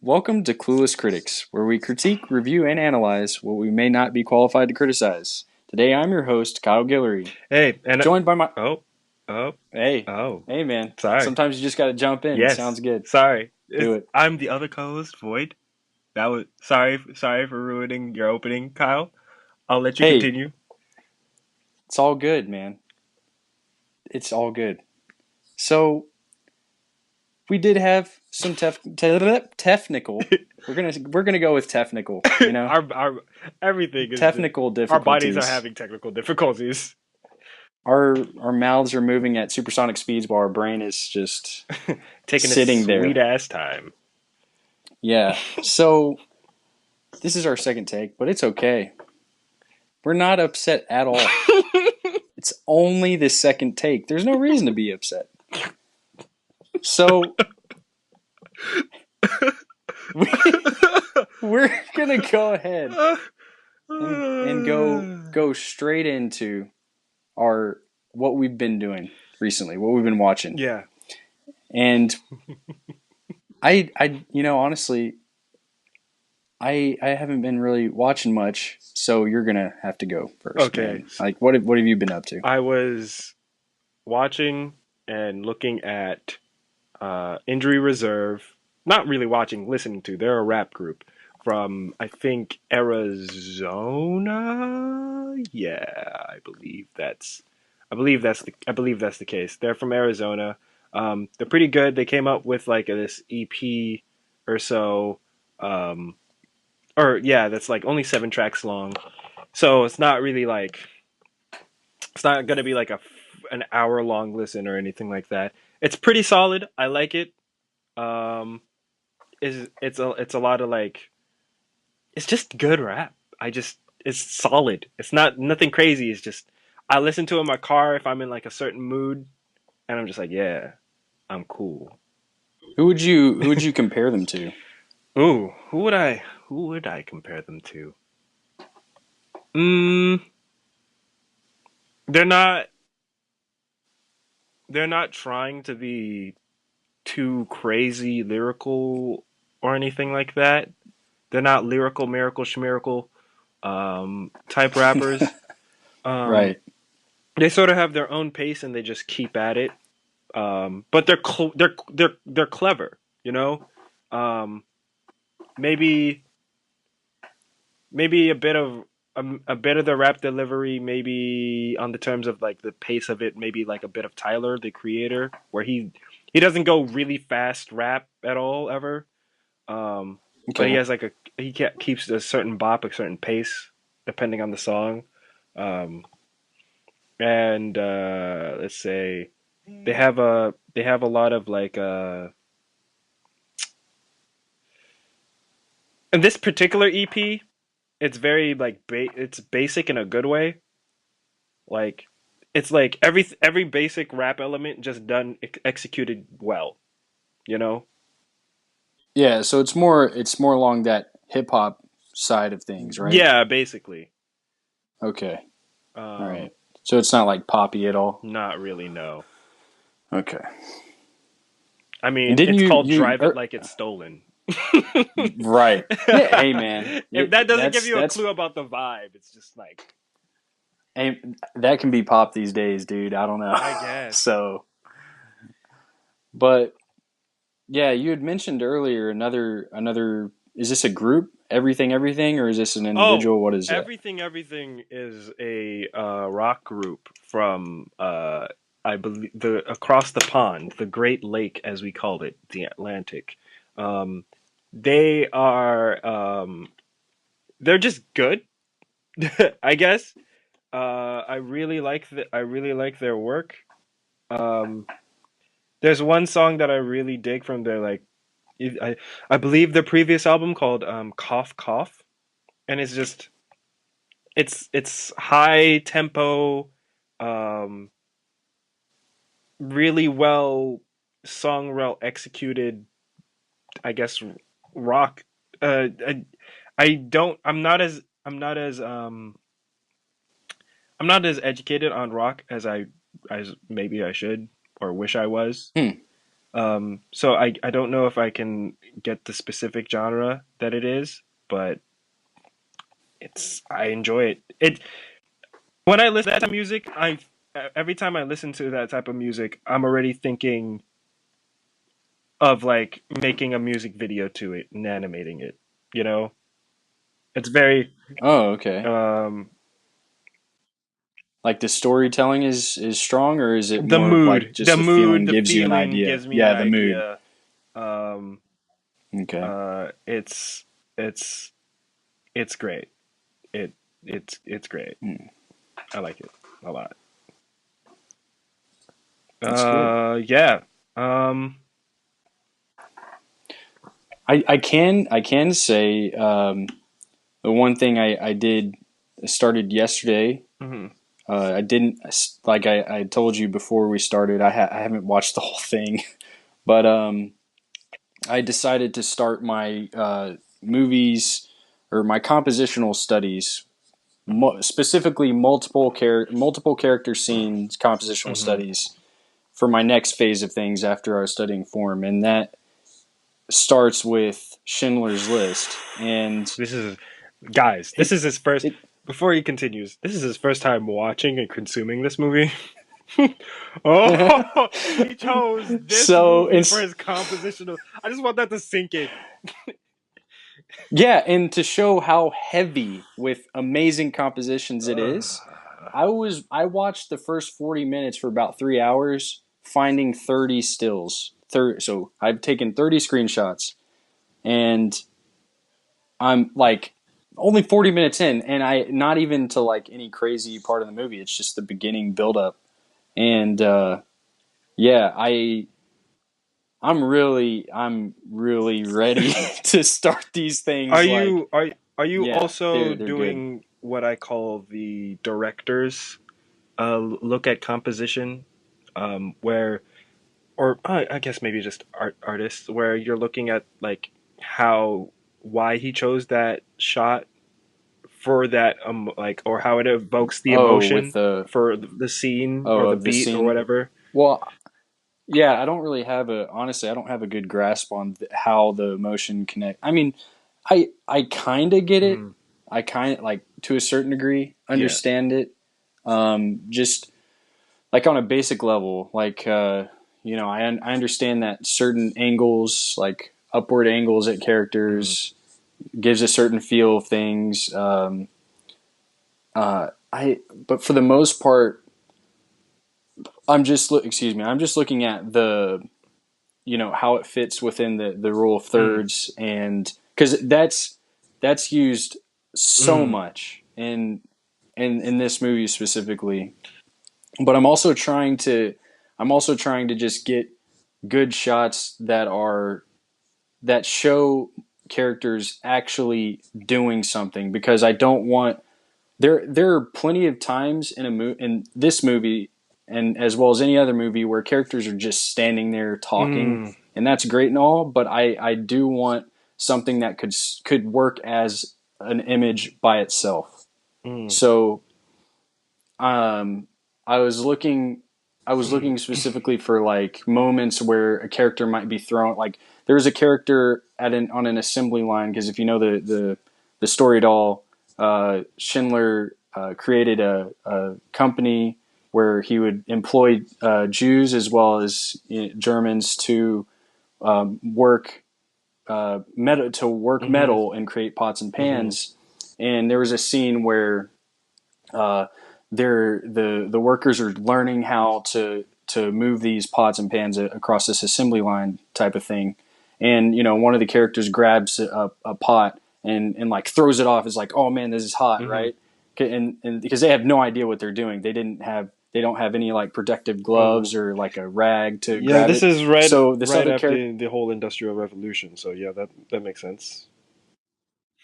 Welcome to Clueless Critics, where we critique, review, and analyze what we may not be qualified to criticize. Today I'm your host, Kyle Guillory, Hey, and joined by my. oh, oh, Hey, oh, hey man. sorry. Sometimes you just gotta jump in. Yes, Sounds good. sorry. Do it. I'm the other co-host, Void. That was sorry for ruining your opening, Kyle. I'll let you Hey, continue. it's all good, man. It's all good. So, we did have some technical. We're gonna go with technical, you know? our everything is Technical our bodies are difficulties. having technical difficulties. Our mouths are moving at supersonic speeds while our brain is just Taking a sitting sweet there. ass time. Yeah. So this is our second take, but it's okay. We're not upset at all. It's only the second take. There's no reason to be upset. So we, we're gonna go ahead and go straight into our what we've been doing recently, what we've been watching. Yeah. And honestly, I haven't been really watching much, so you're gonna have to go first, Okay. man. Like, what have you been up to? I was watching and looking at Injury Reserve. Not really watching, listening to. They're a rap group from I think Arizona. Yeah, I believe that's the case. They're from Arizona. They're pretty good. They came up with like this EP or so. Um, or yeah, that's like only 7 tracks long. So it's not really like it's not gonna be like an hour long listen or anything like that. It's pretty solid. I like it. Um, is it's a lot of like it's just good rap. It's solid. It's not nothing crazy. It's just I listen to it in my car if I'm in like a certain mood, and I'm just like, yeah, I'm cool. Who would you compare them to? Ooh, who would I compare them to? Mm, they're not they're not trying to be too crazy lyrical or anything like that. They're not lyrical miracle schmiracle type rappers. Um, Right. they sort of have their own pace and they just keep at it. But they're clever, you know. Um, maybe maybe a bit of the rap delivery, maybe on the terms of like the pace of it, maybe like a bit of Tyler, the creator, where he doesn't go really fast rap at all ever. But he Okay. has like keeps a certain bop, a certain pace, depending on the song. Um, and let's say they have a lot of like in this particular EP, it's very like it's basic in a good way. Like it's like every basic rap element just done executed well. You know? Yeah. So it's more along that hip hop side of things, right? Yeah, basically. Okay. All Um, right. So it's not like poppy at all. not really. No. Okay. I And mean, didn't it's you called you "Drive It Like It's Stolen." right? Yeah. Hey, man. If that doesn't give you a That's clue about the vibe, it's just like hey, that can be pop these days, dude. I don't know. I guess. So, but yeah, you had mentioned earlier another. Is this a group? Everything, or is this an Oh, individual? What is it? everything is a rock group from I believe the across the pond, the Great Lake, as we called it, the Atlantic. Um, they are they're just good, I guess. I really like their work. Um, there's one song that I really dig from their like I believe their previous album called Cough Cough, and it's just it's high tempo, um, really well executed. I guess rock. I don't. I'm not as educated on rock as maybe I should or wish I was. Hmm. So I don't know if I can get the specific genre that it is, but I enjoy it. It when I listen to that music, I every time I listen to that type of music, I'm already thinking of like making a music video to it and animating it. You know, it's very Oh, okay. um, Like the storytelling is strong, or is it more of like just the feeling the gives you an feeling idea? gives me an Yeah, the mood. idea. Um, Okay. it's it's it's great. It it's great. Hmm, I like it a lot. that's good. Yeah. Um, I can say the one thing I did started yesterday. mhm. I didn't like I told you before we started. I haven't watched the whole thing, but I decided to start my movies or my compositional studies, specifically multiple character scenes compositional Mhm. studies for my next phase of things after I was studying form, and that starts with Schindler's List, and This is guys. This it is his first. it Before he continues, this is his first time watching and consuming this movie. Oh, he chose this so movie for it's his compositional. I just want that to sink in. yeah, and to show how heavy with amazing compositions it is, I watched the first 40 minutes for about 3 hours, finding 30 stills. So I've taken 30 screenshots, and I'm like only 40 minutes in, and I not even to like any crazy part of the movie. It's just the beginning build up, and yeah, I'm really ready to start these Are things. Like, you are you yeah, also they're good. doing what I call the director's look at composition, where or I guess maybe just artists, where you're looking at like how why he chose that shot for that like or how it evokes the Oh, with emotion the for the scene or oh the of the beat or scene. whatever. Well, yeah, I don't really have a honestly. I don't have a good grasp on how the emotion connect. I mean, I kind of get it. Mm, I kind of like to a certain degree yeah. understand it. Just like on a basic level, like I understand that certain angles, like upward angles at Mm, characters, gives a certain feel of things. I but for the most part, excuse me. I'm just looking at the how it fits within the rule of mm, thirds, and because that's used so mm, much in this movie specifically. But I'm also trying to just get good shots that show characters actually doing something, because I don't want there are plenty of times in this movie, and as well as any other movie, where characters are just standing there talking, mm, and that's great and all, but I do want something that could work as an image by itself. mm, So um, I was looking I was looking specifically for like moments where a character might be thrown. Like there was a character on an assembly line, because if you know the story at all, Schindler created a company where he would employ Jews as well as Germans to work mhm, metal and create pots and mhm, pans. And there was a scene where uh, the workers are learning how to move these pots and pans across this assembly line type of thing, and one of the characters grabs a pot and like throws it off. It's like, oh man, this is hot, mhm. right? And because they have no idea what they're doing, they don't have any like protective Oh, gloves or like a rag to yeah. grab This it. is So this right other character. after the whole Industrial Revolution. So yeah, that makes sense.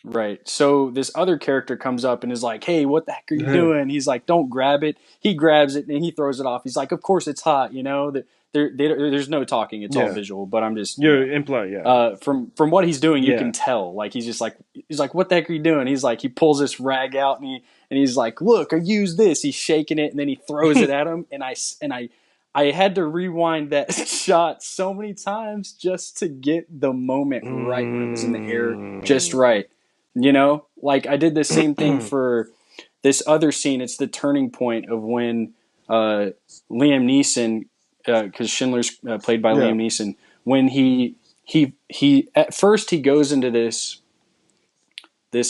Right. So this other character comes up and is like, "Hey, what the heck are you doing?" He's like, "Don't grab it." He grabs it and he throws it off. He's like, "Of course it's hot." That there's no talking. It's all Yeah, visual. But I'm just you're imply. Yeah, from what he's doing, you yeah. can tell. Like he's like, "What the heck are you doing?" He's like, he pulls this rag out and he's like, "Look, I use this." He's shaking it and then he throws it at him. And I I had to rewind that shot so many times just to get the moment right when it was in the air, just right. You know, like I did the same thing for this other scene. It's the turning point of when Liam Neeson, because Schindler's played by Yeah. Liam Neeson, when he at first he goes into this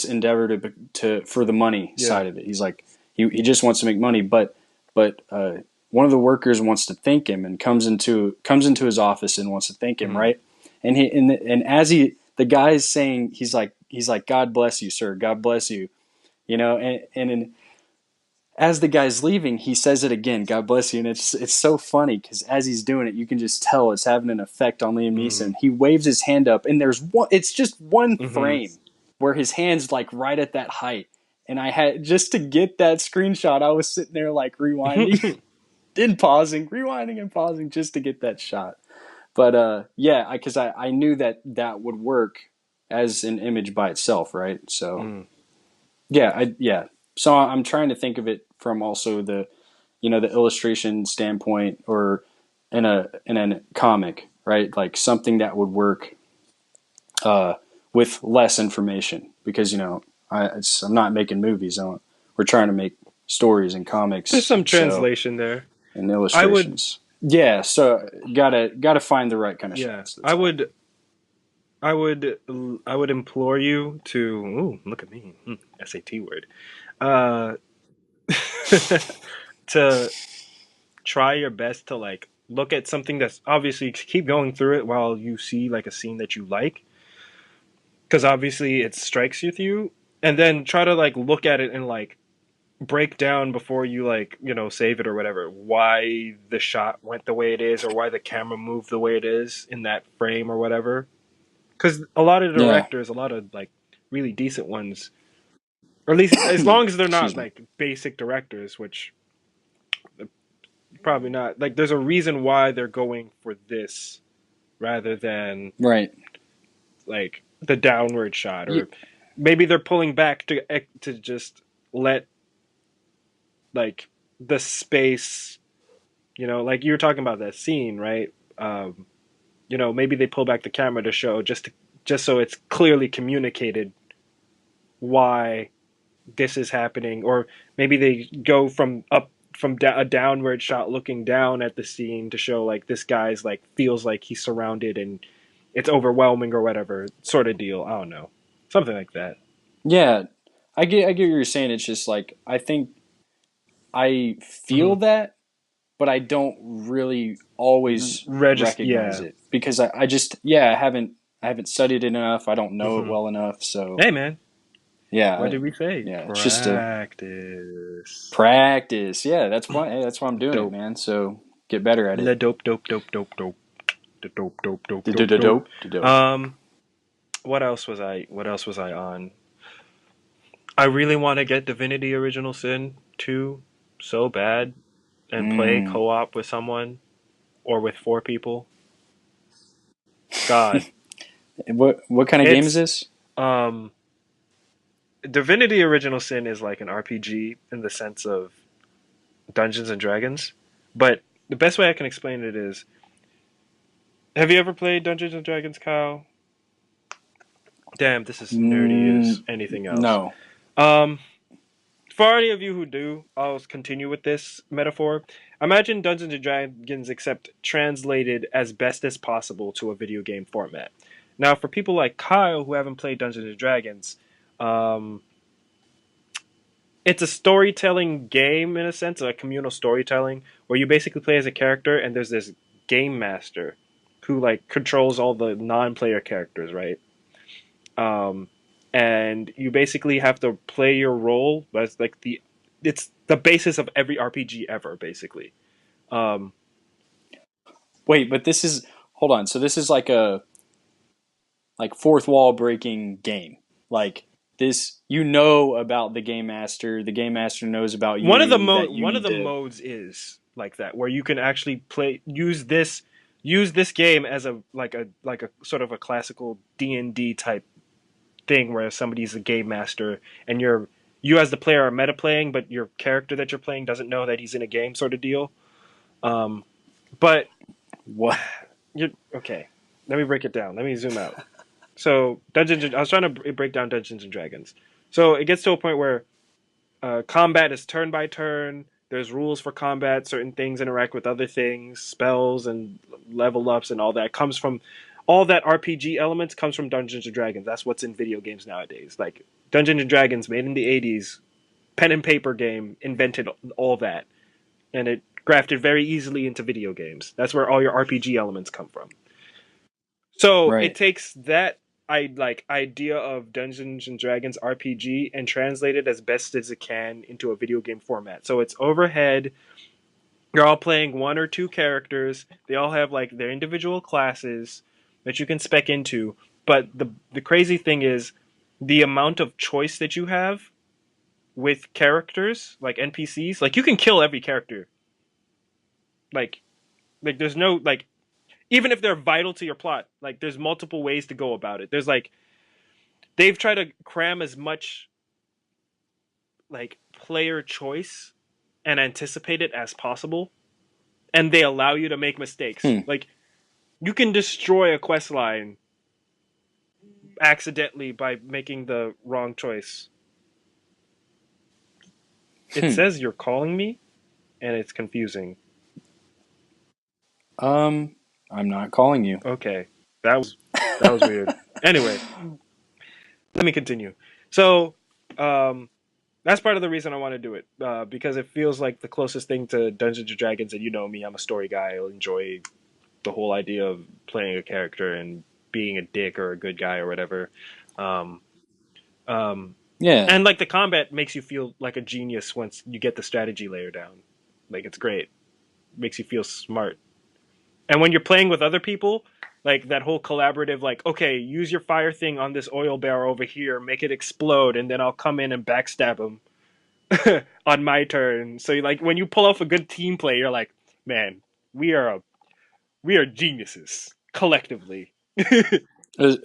endeavor to for the money Yeah. side of it. He's like he just wants to make money, but one of the workers wants to thank him and comes into his office and wants to thank him, right? And as the guy's saying, he's like God bless you, sir, God bless you, you know, as the guy's leaving, he says it again, God bless you, and it's so funny because as he's doing it, you can just tell it's having an effect on Liam Neeson. He waves his hand up, and it's just one frame where his hand's like right at that height, and I had just to get that screenshot. I was sitting there like rewinding, rewinding and pausing just to get that shot. But yeah, because I knew that would work as an image by itself, right? So yeah. So I'm trying to think of it from also the the illustration standpoint, or in a comic, right? Like something that would work with less information, because I'm not making movies. We're trying to make stories and There's comics, some translation there. and I would, illustrations. Yeah, so gotta find the right kind of yeah, shots. That's all. I would implore you to. Ooh, look at me, SAT word. Uh, to try your best to like look at something that's obviously keep going through it while you see like a scene that you like, because obviously it strikes with you, and then try to like look at it and like break down before you like save it or whatever why the shot went the way it is, or why the camera moved the way it is in that frame or whatever. Because a lot of Yeah. directors, a lot of like really decent ones, or at least as long as they're Excuse not me. like basic directors, which probably not, like there's a reason why they're going for this rather than Right. like the downward shot, Yeah. or maybe they're pulling back to just let like the space, like you were talking about that scene, right? Maybe they pull back the camera to show just so it's clearly communicated why this is happening, or maybe they go a downward shot looking down at the scene to show like this guy's like feels like he's surrounded and it's overwhelming or whatever sort of deal. I don't know, something like that. Yeah. I get what you're saying. It's just like I think I Mm-hmm. feel that, but I don't really always recognize Yeah. it because I just I haven't studied it enough. I don't know it Mm-hmm. well enough. So Hey man, yeah, what did we say? it's just a Practice. practice. Yeah, that's why I'm doing it, Dope. man. So get better at Le it. dope, dope, dope, dope, dope. The dope, dope, dope, dope, dope. Dope. Dope. Um, what else was I? What else was I on? I really want to get Divinity Original Sin 2 so bad and play Mm. co-op with someone or with four people. God, What kind of game is it's this? um Divinity Original Sin is like an RPG in the sense of Dungeons and Dragons, but the best way I can explain it is, have you ever played Dungeons and Dragons, Kyle? Damn, this is nerdy as Mm, anything else. no. Um, for any of you who do, I'll continue with this metaphor. Imagine Dungeons and Dragons except translated as best as possible to a video game format. Now, for people like Kyle who haven't played Dungeons and Dragons, um, it's a storytelling game in a sense, a communal storytelling, where you basically play as a character and there's this game master who like controls all the non-player characters, right? Um, and you basically have to play your role. That's like it's the basis of every RPG ever, basically. Um, Wait, but this is hold on. So this is like a fourth wall breaking game. Like this, about the game master. The game master knows about you that you one of need the to. modes is like that, where you can actually use this game as a sort of a classical D&D type thing, where somebody's a game master and you as the player are meta playing, but your character that you're playing doesn't know that he's in a game, sort of deal. Um, But What? you're okay. Let me break it down. Let me zoom out. So I was trying to break down Dungeons and Dragons. So it gets to a point where combat is turn by turn. There's rules for combat. Certain things interact with other things, spells and level ups and all that comes from all that RPG elements comes from Dungeons and Dragons. That's what's in video games nowadays. Like Dungeons and Dragons, made in the '80s, pen and paper game, invented all that, and it grafted very easily into video games. That's where all your RPG elements come from. So it Right. takes that idea of Dungeons and Dragons RPG and translate it as best as it can into a video game format. So it's overhead. You're all playing one or two characters. They all have like their individual classes that you can spec into. But the crazy thing is the amount of choice that you have with characters, like NPCs, like you can kill every character. Like there's no like even if they're vital to your plot, like there's multiple ways to go about it. There's like they've tried to cram as much like player choice and anticipate it as possible, and they allow you to make mistakes. Hmm. Like you can destroy a quest line accidentally by making the wrong choice. It Hmm. says you're calling me, and it's confusing. I'm not calling you. Okay, that was weird. Anyway, let me continue. So, um, that's part of the reason I want to do it because it feels like the closest thing to Dungeons and Dragons. And you know me, I'm a story guy. I'll enjoy the whole idea of playing a character and being a dick or a good guy or whatever. Um, um, Yeah. and like the combat makes you feel like a genius once you get the strategy layer down. Like it's great, makes you feel smart. And when you're playing with other people, like that whole collaborative, like okay, use your fire thing on this oil barrel over here, make it explode, and then I'll come in and backstab him on my turn. So like when you pull off a good team play, you're like, man, we are we are geniuses collectively. Is-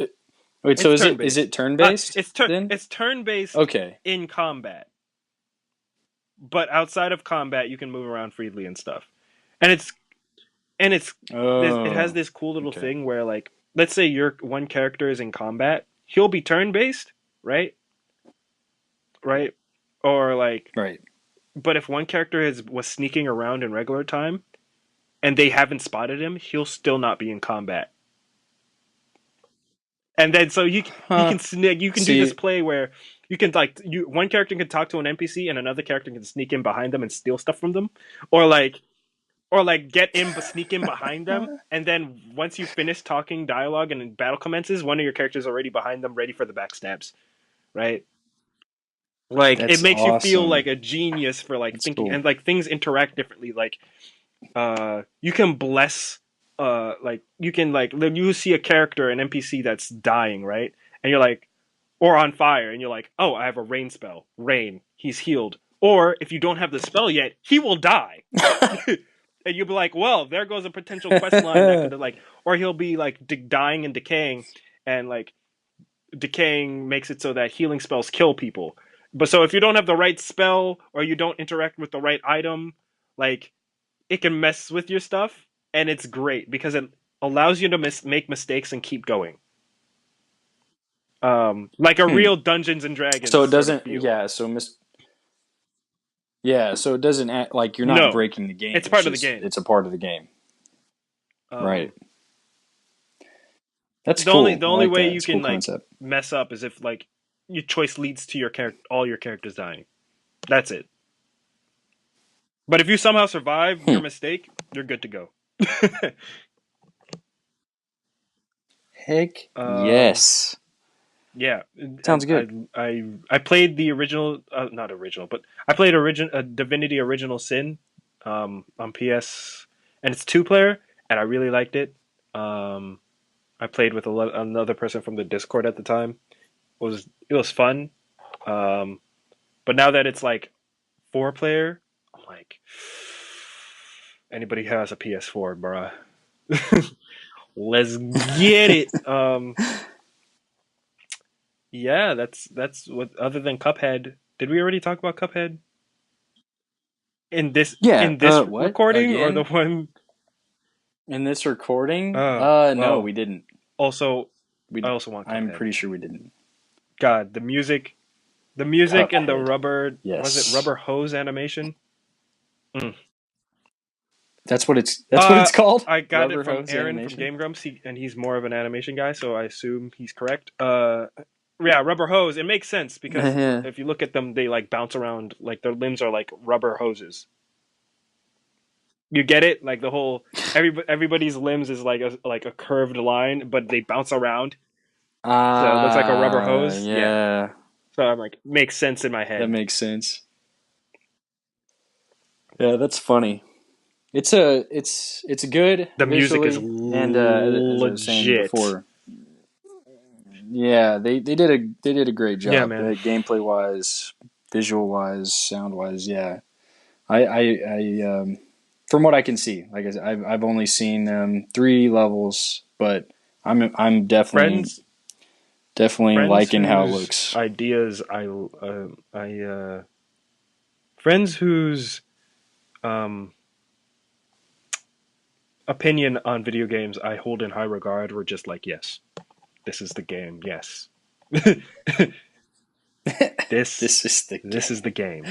Wait, so It's turn is based. it turn based then? It's turn based Okay. in combat, but outside of combat, you can move around freely and stuff. And it's it has Oh, this cool little okay. thing where like let's say your one character is in combat, he'll be turn based, right? Right? Or like, Right. but if one character was sneaking around in regular time and they haven't spotted him, he'll still not be in combat. And then so you Huh. can sneak. You can do this See, play where you can like you one character can talk to an NPC and another character can sneak in behind them and steal stuff from them, or like get in but sneak in behind them, and then once you finish talking dialogue and battle commences, one of your characters already behind them, ready for the backstabs. Right? Like it that's makes you feel like awesome. a genius for like That's thinking, cool. and like things interact differently. Like you can bless like you can like you see a character an NPC that's dying, right? And you're like, or on fire, and you're like, oh, I have a rain spell, rain, he's healed. Or if you don't have the spell yet, he will die. And you'll be like, well, there goes a potential quest line that could have like, or he'll be like dying and decaying, and like decaying makes it so that healing spells kill people. But so if you don't have the right spell or you don't interact with the right item, like it can mess with your stuff, and it's great because it allows you to make mistakes and keep going. Like a Hmm. real Dungeons and So Dragons it sort of doesn't. feel. Yeah. So it doesn't act like you're not No, breaking the game. it's It's part of the just game. it's a part of the game. Um, Right. That's cool. the I only like way that. you It's a cool can like concept. mess up is if like your choice leads to your character, all your characters dying. That's it. But if you somehow survive your Hmm. mistake, you're good to go. Heck um, yes. yeah, Sounds I good. I played the original, not original, but I played Divinity Original Sin on PS, and it's two player, and I really liked it. Um, I played with another person from the Discord at the time. It was fun. Um, but now that it's like four player, I'm like, anybody who has a PS4, bruh, let's get it. Yeah, that's what. Other than Cuphead, did we already talk about Cuphead Yeah. in this What recording or the again? one? In this recording? No, Well, we didn't. also, I We. also want I'm Cuphead. pretty sure we didn't. God, the music and the Cuphead. rubber, was it Yes. rubber hose animation? Mm. That's what it's called? I got it Rubber from hose Aaron from animation? Game Grumps, and he's more of an animation guy, so I assume he's correct. Yeah, rubber hose. It makes sense because if you look at them, they like bounce around, like their limbs are like rubber hoses. You get it? Like the whole everybody's limbs is like a curved line, but they bounce around, so it looks like a rubber hose. Yeah. Yeah. So I'm like, makes sense in my That head. makes sense. Yeah, that's funny. It's good The music is visually, and as I was saying legit. before, yeah, they did a great Yeah, job, man. gameplay wise, visual wise, sound wise. Yeah, I from what I can see, like I said, I've only seen 3 levels, but I'm definitely Friends, definitely friends liking how it whose looks. ideas friends whose um opinion on video games I hold in high regard were just like, yes, this is the game. Yes, this This is the this is game. the game.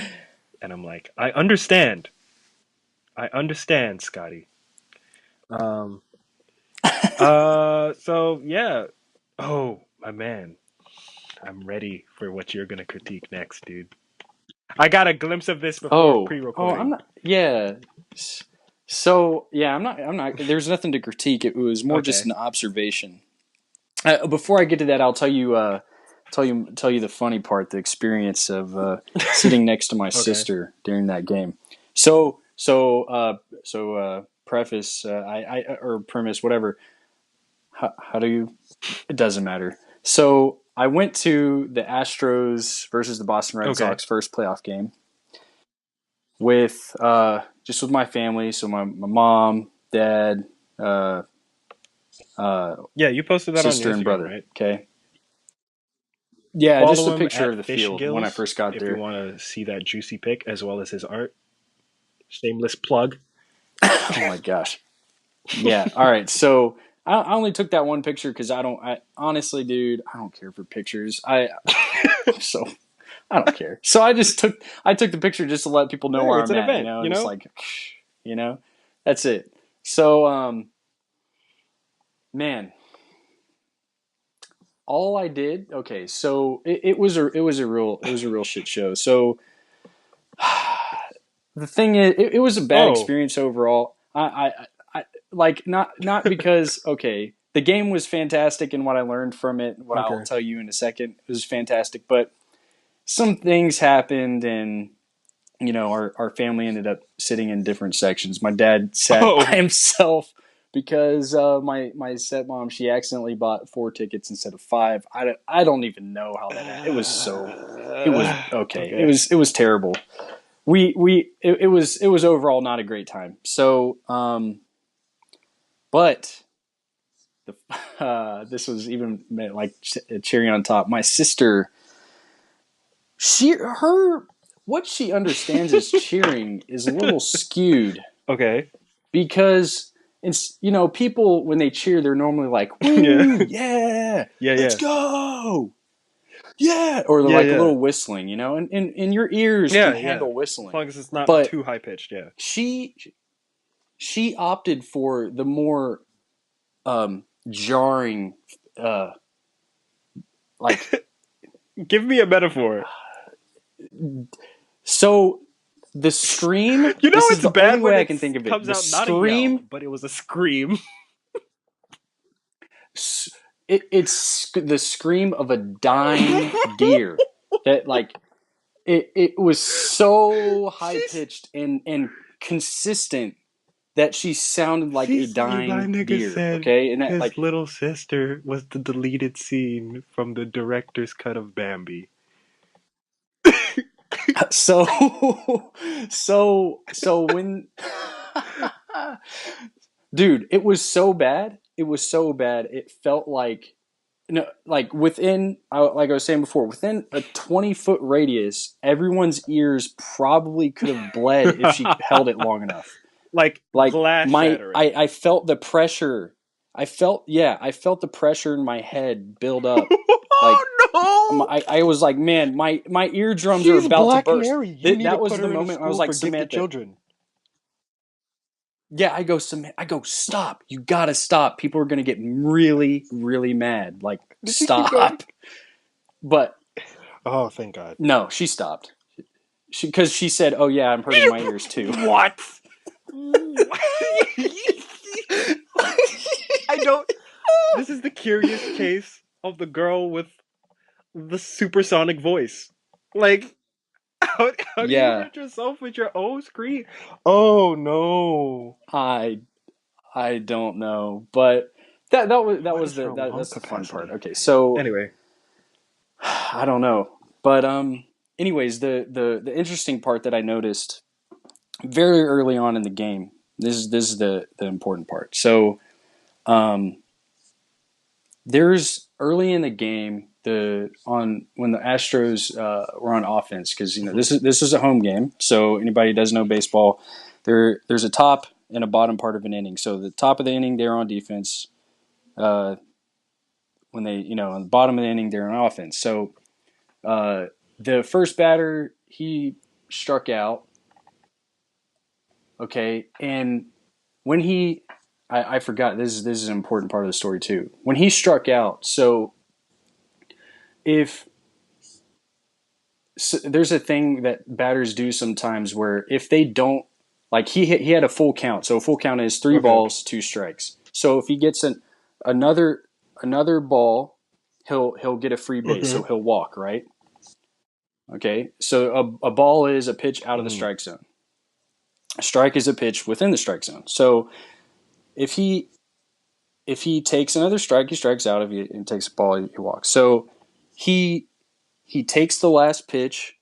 And I'm like, I understand. I understand, Scotty. Um. So yeah. Oh, my man. I'm ready for what you're gonna critique next, dude. I got a glimpse of this before I'm pre-recording. not. Yeah. So yeah, I'm not. There's nothing to critique. It was more just Okay. an observation. Before I get to that, I'll tell you. Tell you the funny part. The experience of sitting next to my Okay. sister during that game. So, preface. Or premise, whatever. How do you? It doesn't matter. So I went to the Astros versus the Boston Red Okay. Sox first playoff game with just with my family. So my mom, dad, uh, Yeah, you posted that on your sister, and Instagram, brother. right? Okay. Yeah, just a Follow him picture at of the Fish field when I Gills first got if you there. want to see that juicy pic as well as his art. Shameless plug. Oh my gosh. Yeah. All right. So I only took that one picture because I don't. I honestly, dude, I don't care for pictures. So I don't care. So I took the picture just to let people know Hey, where it's I'm an at. event, you Just know? like, that's it. So man, all I did. Okay, so it was a real shit show. So the thing is, it was a bad Oh, experience overall. I like not because okay, the game was fantastic and what I learned from it, what I'll okay. tell you in a second, was fantastic. But some things happened, and our family ended up sitting in different sections. My dad sat by Oh, himself because my stepmom, she accidentally bought 4 tickets instead of 5. I don't even know how that happened. It was okay. It okay. was it was terrible. It was overall not a great time. So but this was even like a cherry on top. My sister, her what she understands as cheering is a little skewed Okay. because it's people when they cheer they're normally like Yeah. woo yeah Yeah, let's yeah. go yeah, or they're Yeah, like a yeah. little whistling, and your ears can Yeah, yeah. handle As whistling. long as it's not But too high pitched, yeah. she opted for the more jarring like Give me a metaphor. so the scream, You know this is it's the only bad when way I it can think of it. comes The out not a yell, scream, but it was a scream. it's the scream of a dying deer that like it was so high She's pitched and consistent that she sounded like a my dying nigga deer. said Okay, and that his like little sister was the deleted scene from the director's cut of Bambi. so so when dude, it was so bad. It was so bad. It felt like no, like like I was saying before, within a 20-foot radius, everyone's ears probably could have bled if she held it long enough. like glass shattering. I felt the pressure. I felt the pressure in my head build up. Like, Oh no! I was like, man, my eardrums are She's about Black to burst. Mary. You need That to was put the her in a moment I was school like, for gifted Samantha. children. Yeah, I go, stop. You gotta stop. People are gonna get really, really mad. Like, Did she keep going? stop. But Oh, thank God. no, she stopped. Because she said, oh yeah, I'm hurting my ears too. What? I don't. This is the curious case of the girl with the supersonic voice. Like, how do you Yeah, hurt yourself with your own screen? Oh no! I don't know, but What is her lung that's the fun part. capacity? Okay, so Anyway, I don't know, but anyways, the interesting part that I noticed very early on in the game. This is the important part. So, there's early in the game when the Astros were on offense, because this is a home game. So anybody who doesn't know baseball, there's a top and a bottom part of an inning. So the top of the inning they're on defense. When they on the bottom of the inning they're on offense. So the first batter he struck out. Okay, and when I forgot this is an important part of the story too. When he struck out, so if so there's a thing that batters do sometimes where if they don't like he had a full count. So a full count is 3 balls, 2 strikes. So if he gets another ball, he'll get a free base. So he'll walk, right? Okay. So a ball is a pitch out of the strike zone. A strike is a pitch within the strike zone. So if he takes another strike, he strikes out. If he takes a ball, he walks. So he takes the last pitch.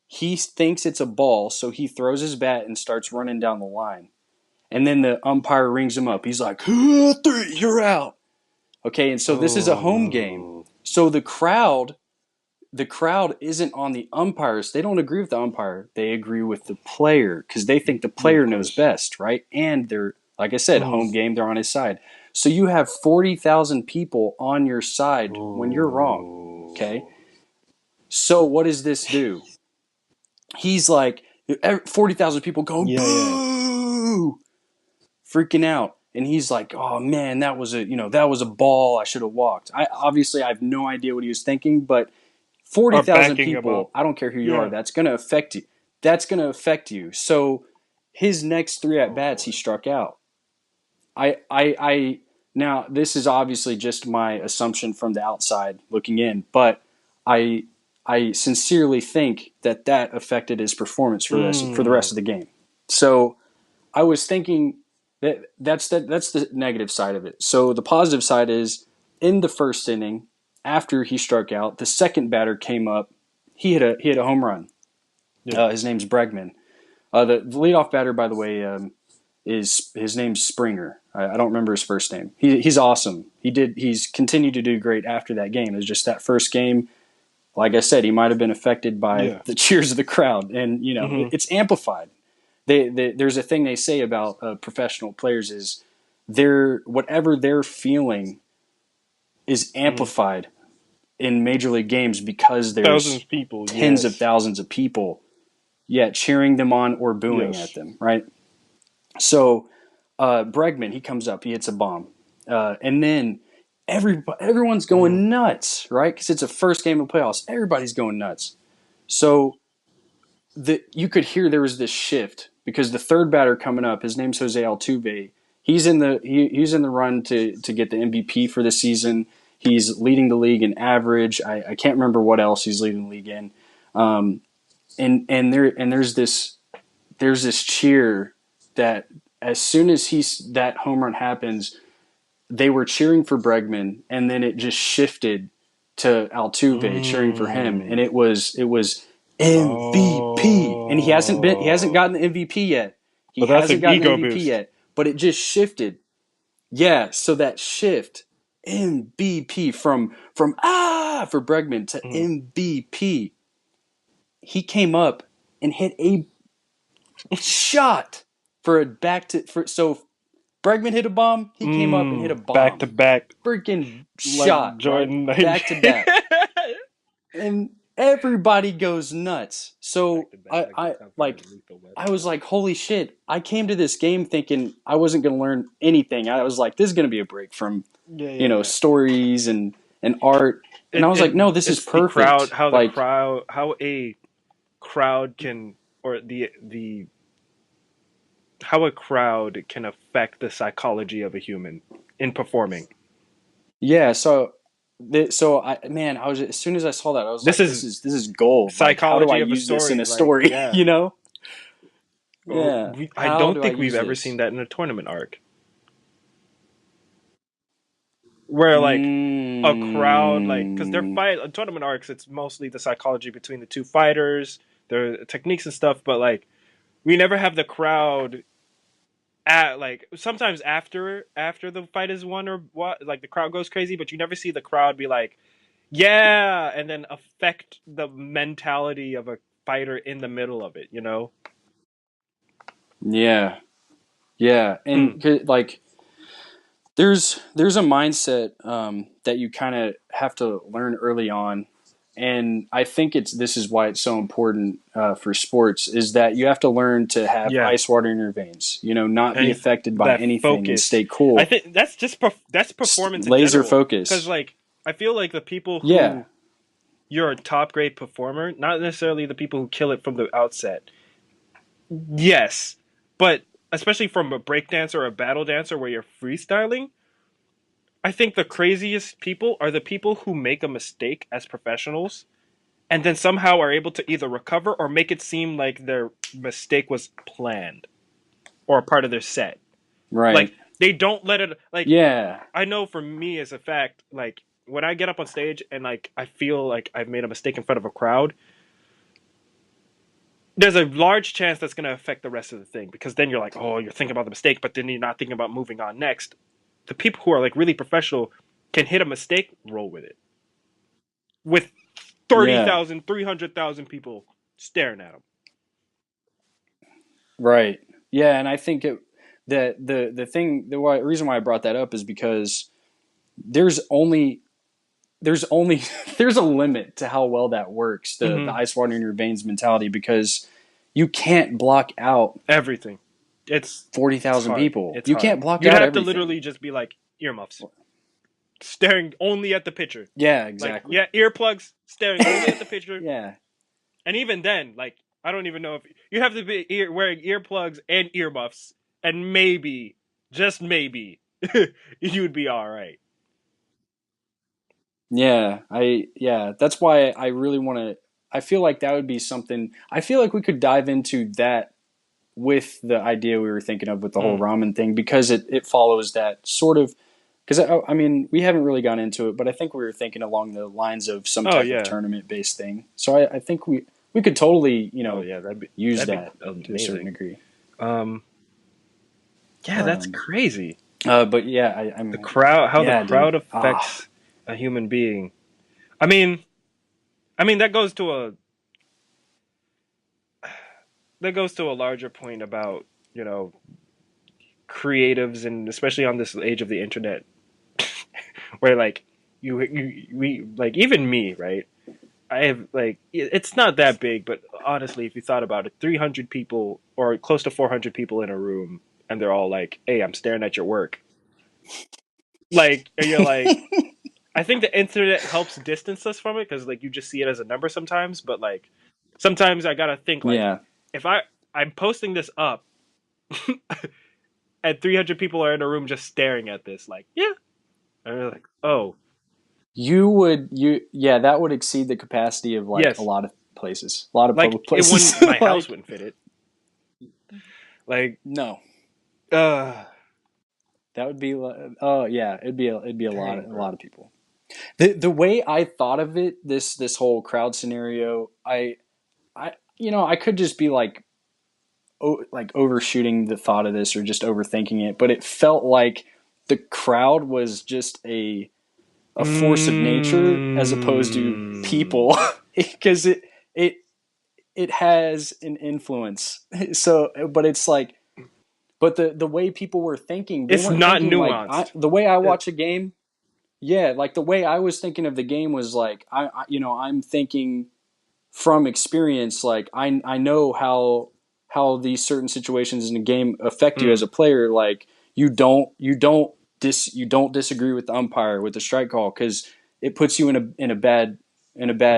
He thinks it's a ball, so he throws his bat and starts running down the line. And then the umpire rings him up. He's like, 3, you're out. Okay, and so this is a home game. So the crowd isn't on the umpires. They don't agree with the umpire. They agree with the player because they think the player knows best, right? And they're, like I said, home game, they're on his side. So you have 40,000 people on your side when you're wrong, okay? So what does this do? He's like, 40,000 people going, boo, freaking out. And he's like, oh man, that was a ball. I should have walked. I have no idea what he was thinking, but 40,000 people, I don't care who you are, that's going to affect you. That's going to affect you. So his next 3 at bats, he struck out. Now this is obviously just my assumption from the outside looking in, but I sincerely think that affected his performance for the rest of the game. So I was thinking that's the negative side of it. So the positive side is in the first inning, after he struck out, the second batter came up. He hit a home run. Yeah. His name's Bregman. The leadoff batter, by the way, is his name's Springer. I don't remember his first name. He's awesome. He's continued to do great after that game. It was just that first game. Like I said, he might have been affected by the cheers of the crowd, and it's amplified. There's a thing they say about professional players is whatever they're feeling is amplified in major league games because there's tens of thousands of people, cheering them on or booing at them, right? So Bregman, he comes up, he hits a bomb, and then everyone's going nuts, right? Because it's a first game of playoffs. Everybody's going nuts. So you could hear there was this shift because the third batter coming up, his name's Jose Altuve. He's in the run to get the MVP for the season. He's leading the league in average. I can't remember what else he's leading the league in. There's this cheer that as soon as that home run happens, they were cheering for Bregman, and then it just shifted to Altuve cheering for him, and it was MVP, and he hasn't gotten the MVP yet. He hasn't gotten the MVP yet, but it just shifted. Yeah, so that shift MVP from for Bregman to MVP. He came up and hit a shot for a so Bregman hit a bomb, he came up and hit a Back to bomb. back, Freaking like shot, right? Jordan. Back to back. And everybody goes nuts. So Back like the top 5 lethal weapon. I was like, holy shit. I came to this game thinking I wasn't going to learn anything. I was like, this is going to be a break from, stories and art. And I was like, no, this is perfect. Crowd, how a crowd can, or how a crowd can affect the psychology of a human in performing. Yeah. So I was, as soon as I saw that, I was this is gold. Psychology how do I of use a story, this in a story? Yeah. Yeah. I don't think we've ever seen that in a tournament arc. Where a crowd, because a tournament arcs, it's mostly the psychology between the two fighters, their techniques and stuff, but we never have the crowd at sometimes after the fight is won or what, the crowd goes crazy, but you never see the crowd be like, yeah, and then affect the mentality of a fighter in the middle of it, Yeah. Yeah. And there's a mindset that you kind of have to learn early on, and I think this is why it's so important for sports, is that you have to learn to have ice water in your veins, not be affected by anything focus. And stay cool. I think that's just that's performance, laser focus. Because I feel like the people who you're a top grade performer, not necessarily the people who kill it from the outset. Yes, but especially from a breakdancer or a battle dancer where you're freestyling, I think the craziest people are the people who make a mistake as professionals and then somehow are able to either recover or make it seem like their mistake was planned or a part of their set. Right. They don't let it, I know for me as a fact, when I get up on stage and I feel like I've made a mistake in front of a crowd, there's a large chance that's going to affect the rest of the thing, because then you're like, oh, you're thinking about the mistake, but then you're not thinking about moving on next. The people who are really professional can hit a mistake, roll with it. With 30,000, 300,000 people staring at them. Right. Yeah, and I think the reason why I brought that up is because there's a limit to how well that works, the ice water in your veins mentality, because you can't block out everything. It's 40,000 people. It's you hard. Can't block You'd out have everything. to literally just be earmuffs, staring only at the pitcher. Yeah, exactly. Earplugs, staring only at the pitcher. Yeah. And even then, I don't even know if you have to be wearing earplugs and earmuffs, and maybe, just maybe, you'd be all right. Yeah, that's why I really want to. I feel like that would be something. I feel like we could dive into that with the idea we were thinking of with the whole ramen thing, because it follows that sort of. Because I mean, we haven't really gone into it, but I think we were thinking along the lines of some type of tournament based thing. So I think we could totally use that to a certain degree. That's crazy. But yeah, I'm the crowd. How the crowd affects a human being. I mean, that goes to a larger point about creatives, and especially on this age of the internet, where we even me, right? I have it's not that big, but honestly, if you thought about it, 300 people or close to 400 people in a room, and they're all like, "Hey, I'm staring at your work." And you're like, I think the internet helps distance us from it, because you just see it as a number sometimes, but sometimes I gotta think if I'm posting this up and 300 people are in a room just staring at this, and they're like, oh, that would exceed the capacity of a lot of places, a lot of public places. My house wouldn't fit it. No. That would be it'd be a lot of people. The way I thought of it, this whole crowd scenario, I could just be overshooting the thought of this, or just overthinking it, but it felt like the crowd was just a force of nature as opposed to people, because it has an influence. So, but it's but the way people were thinking, they It's weren't not thinking like nuanced. the way I watch a game. Yeah, like the way I was thinking of the game was like I'm thinking from experience. Like I know how these certain situations in the game affect you as Mm, a player. Like you don't disagree with the umpire with the strike call because it puts you in a bad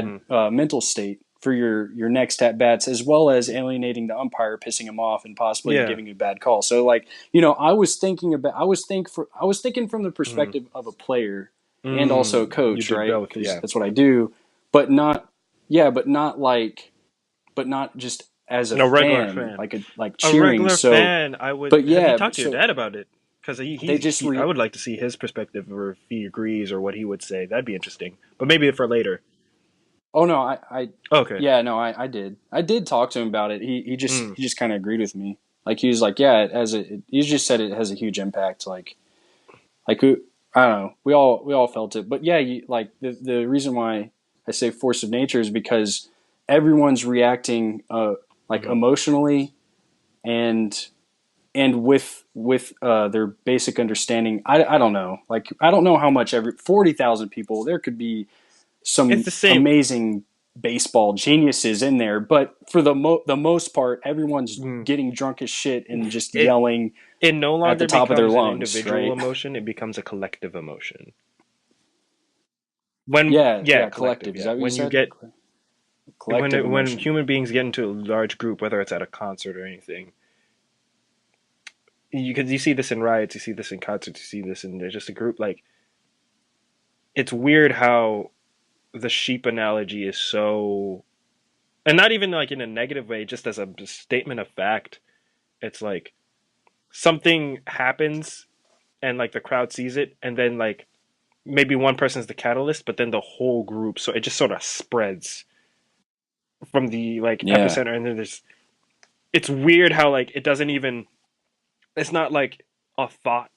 mhm. mental state for your next at bats, as well as alienating the umpire, pissing him off, and possibly Yeah. giving you a bad call. So like I was thinking from the Mm, perspective of a player and also a you coach, did right? both, Because yeah. that's what I do, but not yeah, but not just as a A regular fan, fan. like A cheering. regular So, fan, I would but have you yeah, talked to your so dad about it because they just I would like to see his perspective or if he agrees or what he would say. That'd be interesting. But maybe for later. oh no, Okay. yeah, no, I did talk to him about it. Mm, He just kind of agreed with me. Like he was like, yeah, he just said it has a huge impact. Like I don't know, we all felt it. But yeah, like the reason why I say force of nature is because everyone's reacting like mhm. emotionally and with their basic understanding. I don't know. Like I don't know how much 40,000 people there could be It's some the same. amazing baseball geniuses in there, but for the most part, everyone's Mm. getting drunk as shit and just It yelling it no at the longer top of their becomes an lungs, individual right? emotion, it becomes a collective emotion. Yeah, Yeah, collective, collective. Is yeah. that what you said? Collective When emotion. human beings get into a large group, whether it's at a concert or anything, you see this in riots, you see this in concerts, you see this in there's just a group like it's weird how the sheep analogy is so and not even like in a negative way, just as a statement of fact. It's like something happens and like the crowd sees it and then like maybe one person's the catalyst, but then the whole group so it just sort of spreads from the like Yeah. epicenter and then there's it's weird how like it doesn't even it's not like a thought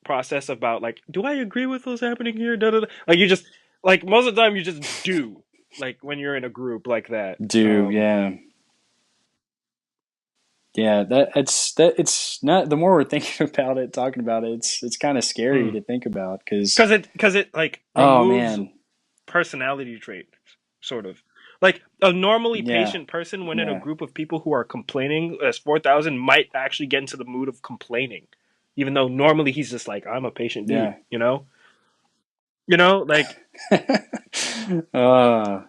process about like do I agree with what's happening here da, da, da. Like you just like most of the time you just do like when you're in a group like that Do yeah. Yeah, it's not the more we're thinking about it, talking about it, it's kind of scary to think about because because it like oh removes man, personality trait sort of like a normally yeah, patient person when in a yeah, group of people who are complaining as 4,000 might actually get into the mood of complaining even though normally he's just like I'm a patient dude, yeah. like it's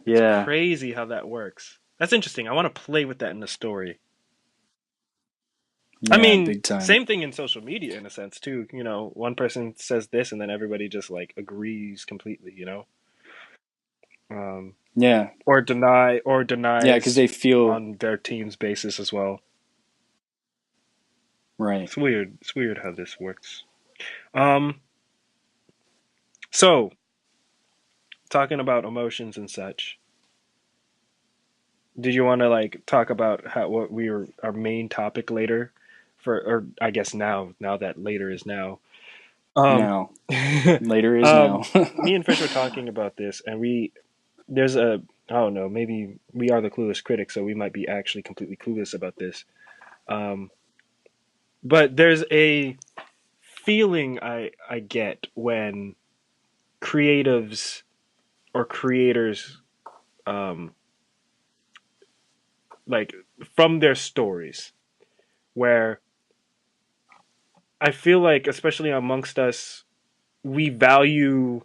Yeah, crazy how that works. That's interesting. I want to play with that in the story. I yeah, mean, big time. same thing in social media in a sense too. One person says this and then everybody just like agrees completely. Um, Yeah, or yeah, because denies they feel on their team's basis as well. right. It's weird. It's weird how this works. Um, so talking about emotions and such, did you want to like talk about how what we were our main topic later or I guess now that later is now. Um, Now, later is now. Me and Fish were talking about this, and there's a I don't know, maybe we are the clueless critics, so we might be actually completely clueless about this. Um, but there's a feeling I get when creatives or creators um, like from their stories where I feel like especially amongst us we value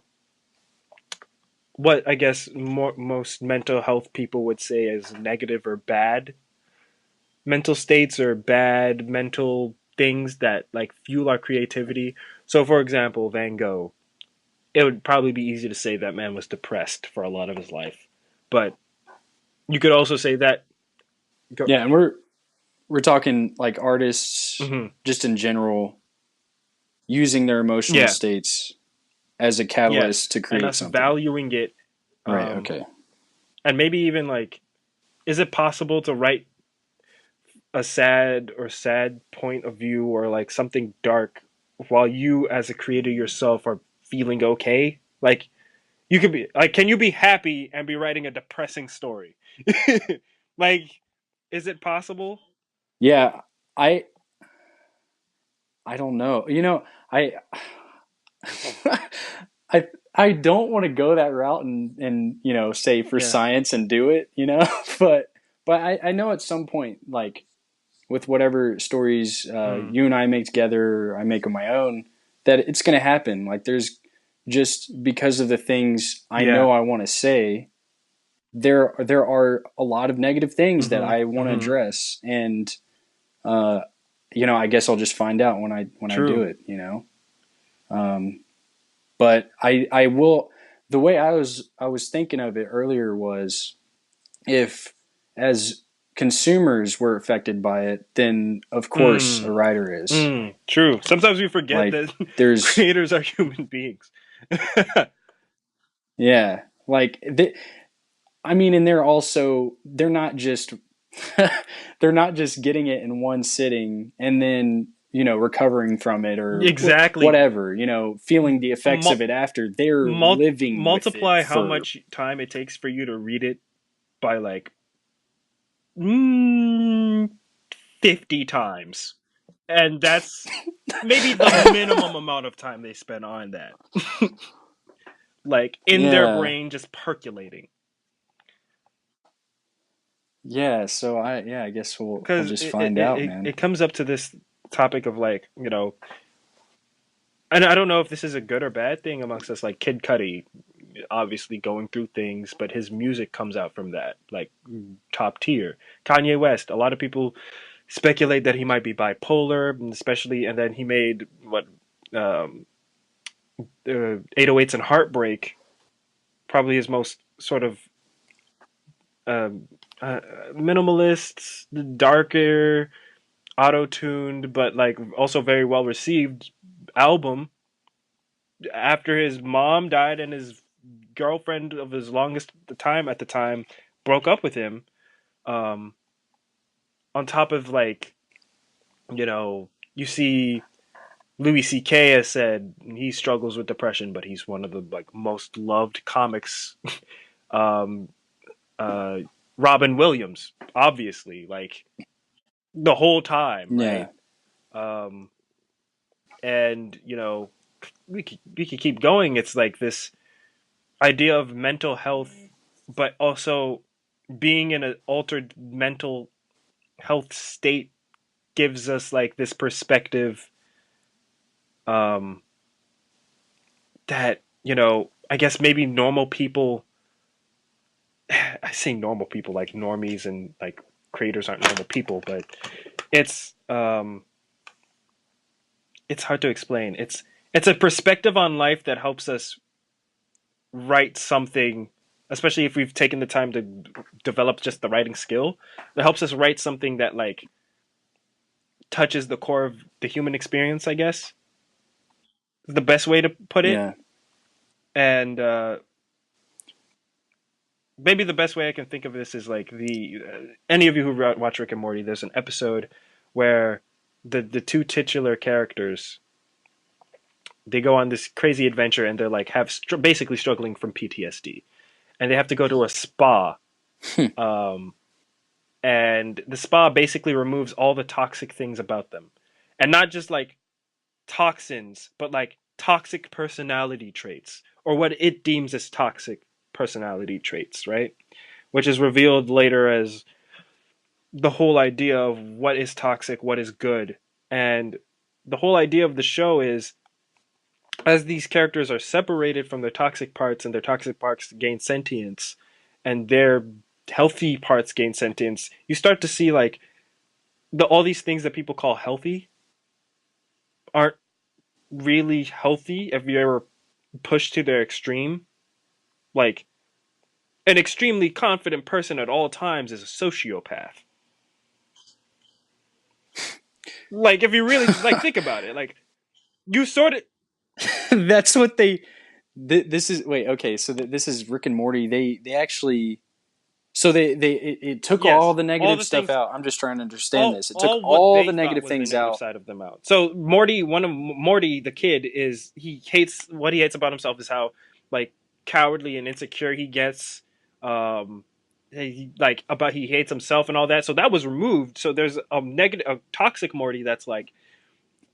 what I guess most mental health people would say is negative or bad mental states or bad mental things that like fuel our creativity. So for example, Van Gogh, it would probably be easy to say that man was depressed for a lot of his life. But you could also say that go Yeah, and we're talking like artists hmm just in general using their emotional yeah, states as a yes, catalyst to and create us something. valuing it Right. um Okay. and maybe even like is it possible to write a sad point of view or like something dark while you as a creator yourself are feeling okay? Like you could be like, can you be happy and be writing a depressing story? Like, is it possible? Yeah, I I don't know. I I don't want to go that route and say for Yeah. science and do it, but I know at some point, like with whatever stories Mm. you and I make together, or I make on my own, that it's going to happen. Like there's just because of the things I Yeah. know I want to say, there are a lot of negative things that Mm-hmm. I want to Mm-hmm. address, and uh, I guess I'll just find out when I do True. it. Um, but I will. The way I was thinking of it earlier was if as consumers were affected by it, then of course a Mm. writer is. True. Sometimes we forget Like that there's creators are human beings. yeah, I mean, and they're not just they're not just getting it in one sitting and then recovering from it or Exactly. whatever, feeling the effects of Mul- it after. They're living with it Multiply how for much time it takes for you to read it by like mm, 50 times. And that's maybe the minimum amount of time they spend on that. Like in their yeah. brain just percolating. Yeah, so I guess we'll Because just find out, man. it comes up to this topic of like, and I don't know if this is a good or bad thing amongst us, like Kid Cudi, obviously going through things, but his music comes out from that, like top tier. Kanye West, a lot of people speculate that he might be bipolar, and especially, and then he made what, 808s and Heartbreak, probably his most sort of um, uh, minimalist, darker, auto-tuned, but like also very well received album after his mom died and his girlfriend of his longest time at the time broke up with him. Um, on top of like, you see Louis C.K. has said he struggles with depression, but he's one of the like most loved comics. um, uh, Robin Williams, obviously, like the whole time, right? Yeah. Um, and we could keep going. It's like this idea of mental health, but also being in an altered mental health state gives us like this perspective, um, that I guess maybe normal people. I say normal people like normies and like creators aren't normal people, but it's um, it's hard to explain. It's a perspective on life that helps us write something, especially if we've taken the time to develop just the writing skill, that helps us write something that like touches the core of the human experience, I guess is the best way to put it. Yeah. And maybe the best way I can think of this is like the any of you who watch Rick and Morty, there's an episode where the two titular characters, they go on this crazy adventure and they're like basically struggling from PTSD, and they have to go to a spa. Um, and the spa basically removes all the toxic things about them, and not just like toxins, but like toxic personality traits, or what it deems as toxic personality traits, right? Which is revealed later as the whole idea of what is toxic, what is good. And the whole idea of the show is, as these characters are separated from their toxic parts and their toxic parts gain sentience and their healthy parts gain sentience, you start to see like all these things that people call healthy aren't really healthy if you ever push to their extreme. Like an extremely confident person at all times is a sociopath. Like if you really like think about it, like you sort of That's what they. This is wait. Okay, so this is Rick and Morty. They actually. So it took all yes, the all negative the stuff things, out. I'm just trying to understand this. It took all what all they the thought negative was the things negative out. side of them out. So Morty, Morty, the kid, is he hates what he hates about himself is how like cowardly and insecure he gets. Like about he hates himself and all that. So that was removed. So there's a negative, a toxic Morty that's like,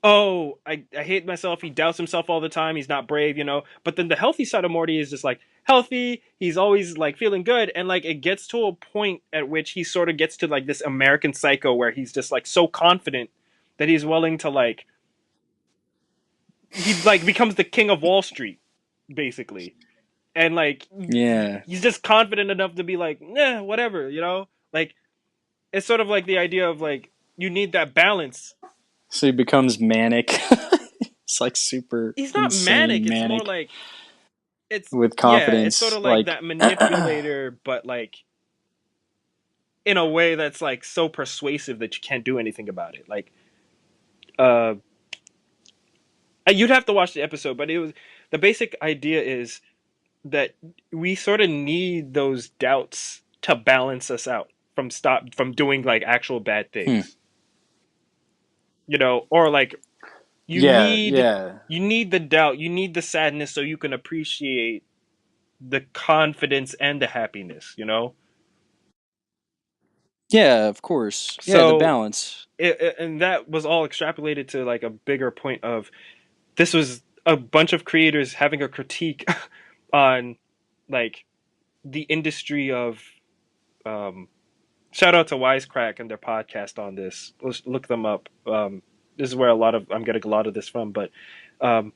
oh, I hate myself. He doubts himself all the time. He's not brave, you know. But then the healthy side of Morty is just like healthy. He's always like feeling good, and like it gets to a point at which he sort of gets to like this American Psycho where he's just like so confident that he's willing to like he like becomes the king of Wall Street basically, and like Yeah. he's just confident enough to be like, nah, whatever, you know. Like it's sort of like the idea of like you need that balance. So he becomes manic. It's like super He's not manic. insane It's more manic like it's with yeah, it's sort confidence. of like Like, that manipulator, but like in a way that's like so persuasive that you can't do anything about it. Like, uh, you'd have to watch the episode, but it was the basic idea is that we sort of need those doubts to balance us out from doing like actual bad hmm. things, you know, or like you Yeah, need yeah. you need the doubt, you need the sadness so you can appreciate the confidence and the happiness, you know. Yeah, of course. Yeah, the So balance. and that was all extrapolated to like a bigger point of this was a bunch of creators having a critique on like the industry of um, shout out to Wisecrack and their podcast on this. Let's look them up. This is where a lot of I'm getting a lot of this from, but um,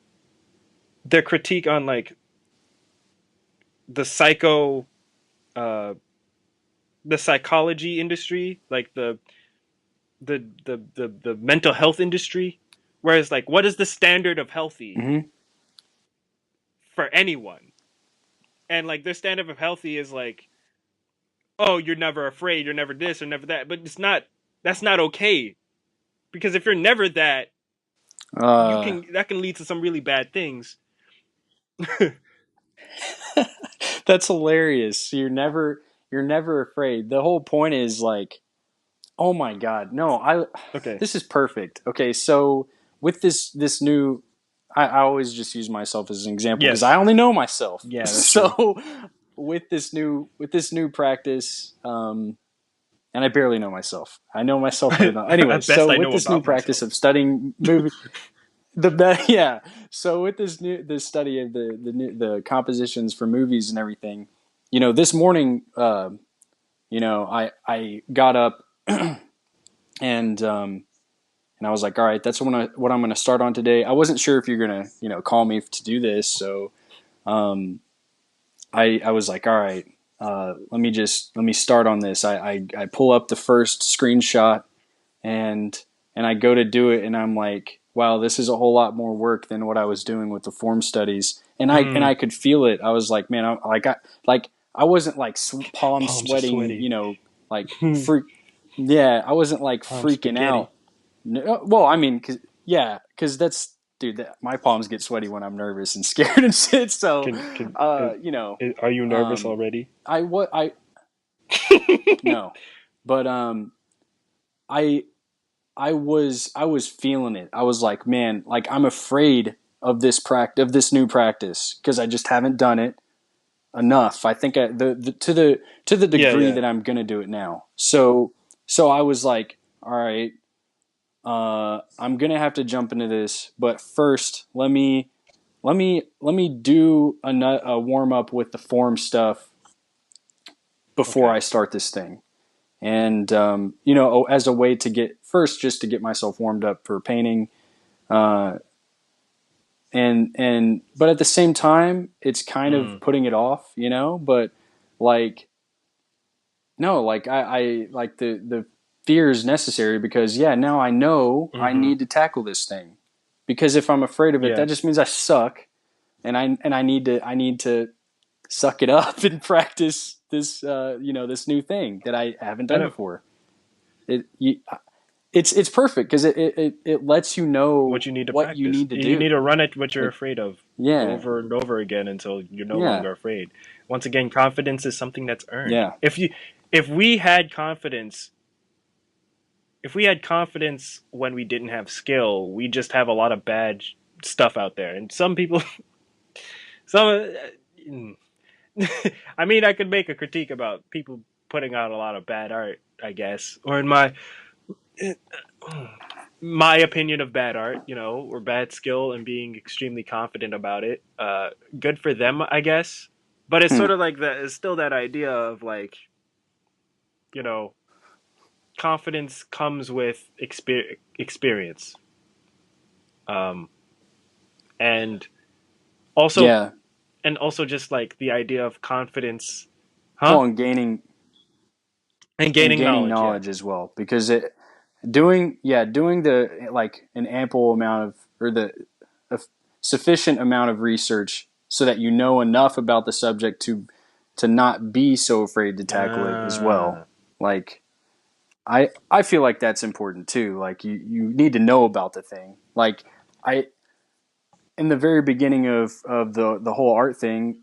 their critique on like the psycho uh, the psychology industry, like the mental health industry. Whereas like what is the standard of healthy Hmm. for anyone? And like their standard of healthy is like, oh, you're never afraid, you're never this or never that. But it's not that's not okay. Because if you're never that, you Uh, can that can lead to some really bad things. that's hilarious. You're never afraid. The whole point is like, oh my god, no, Okay. this is perfect. Okay, so with this new, I always just use myself as an example because I Yes. only know myself. Yeah, that's true. So with this new practice, and I barely know myself. I know myself, but not. Anyway, At best so I with know this new about practice myself. of studying movie, yeah. So with this study of the compositions for movies and everything, this morning, I got up and and I was like, all right, that's what I'm going to start on today. I wasn't sure if you're going to call me to do this, so um, I was like, all right, let me start on this. I pull up the first screenshot and I go to do it, and I'm like, wow, this is a whole lot more work than what I was doing with the form studies, and Mm, I could feel it. I was like, man, I wasn't like palm palms are sweating, sweaty. like freak. Yeah, I wasn't like Palm freaking spaghetti. out. No, well, I mean, cause that's dude. My palms get sweaty when I'm nervous and scared and shit. So, Can uh, you know, are you nervous um, already? I what I no, but I I was feeling it. I was like, man, like I'm afraid of this new practice because I just haven't done it enough. I think to the Yeah, degree yeah. that I'm gonna do it now. So I was like, all right, I'm gonna have to jump into this, but first let me do a warm up with the form stuff before I Okay. start this thing. And as a way to just to get myself warmed up for painting, uh, and but at the same time, it's kind of Mm, putting it off, But like, no, like I like the fear is necessary because yeah, now I know I mm-hmm. need to tackle this thing because if I'm afraid of it, that Yeah. just means I suck, and I need to suck it up and practice this this new thing that I haven't I done know before. It you, it's perfect because it lets you know what you need to what you practice. need to You need do. to run at what you're Like, afraid of yeah, over and over again until you're no yeah, longer afraid. Once again, confidence is something that's earned. yeah, If we had confidence, if we had confidence when we didn't have skill, we just have a lot of bad stuff out there. And some people, some, I mean, I could make a critique about people putting out a lot of bad art, I guess. Or in my, my opinion of bad art, or bad skill, and being extremely confident about it. Good for them, I guess. But it's Hmm. sort of like that. It's still that idea of like, you know, confidence comes with experience, um, and also Yeah. and also just like the idea of confidence, huh? Well, and gaining And and gaining gaining knowledge. Yeah. knowledge as well, because doing the like an ample amount of or the a sufficient amount of research so that you know enough about the subject to not be so afraid to tackle it as well. Uh, Like I feel like that's important too. Like you need to know about the thing. Like I in the very beginning of the whole art thing,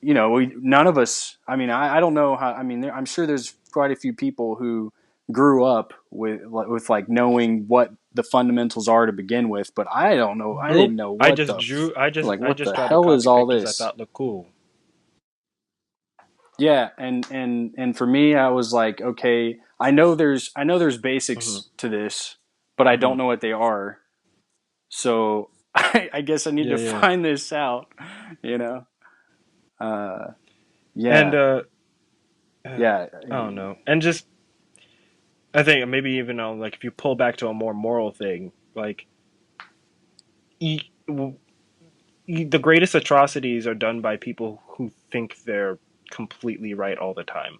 none of us. I mean, I don't know how. I mean, I'm sure there's quite a few people who grew up with like knowing what the fundamentals are to begin with, but I don't know. I nope. didn't know I what just drew. like I what just the tried to hell is copy all pictures I this? thought looked cool. Yeah, and for me, I was like, okay, I know there's Hmm. basics to this, but I Hmm. don't know what they are. So I guess I need Yeah, to yeah. find this out. You know. Uh, And yeah, yeah. I don't know. And just I think maybe even on like if you pull back to a more moral thing, like e- w- the greatest atrocities are done by people who think they're completely right all the time.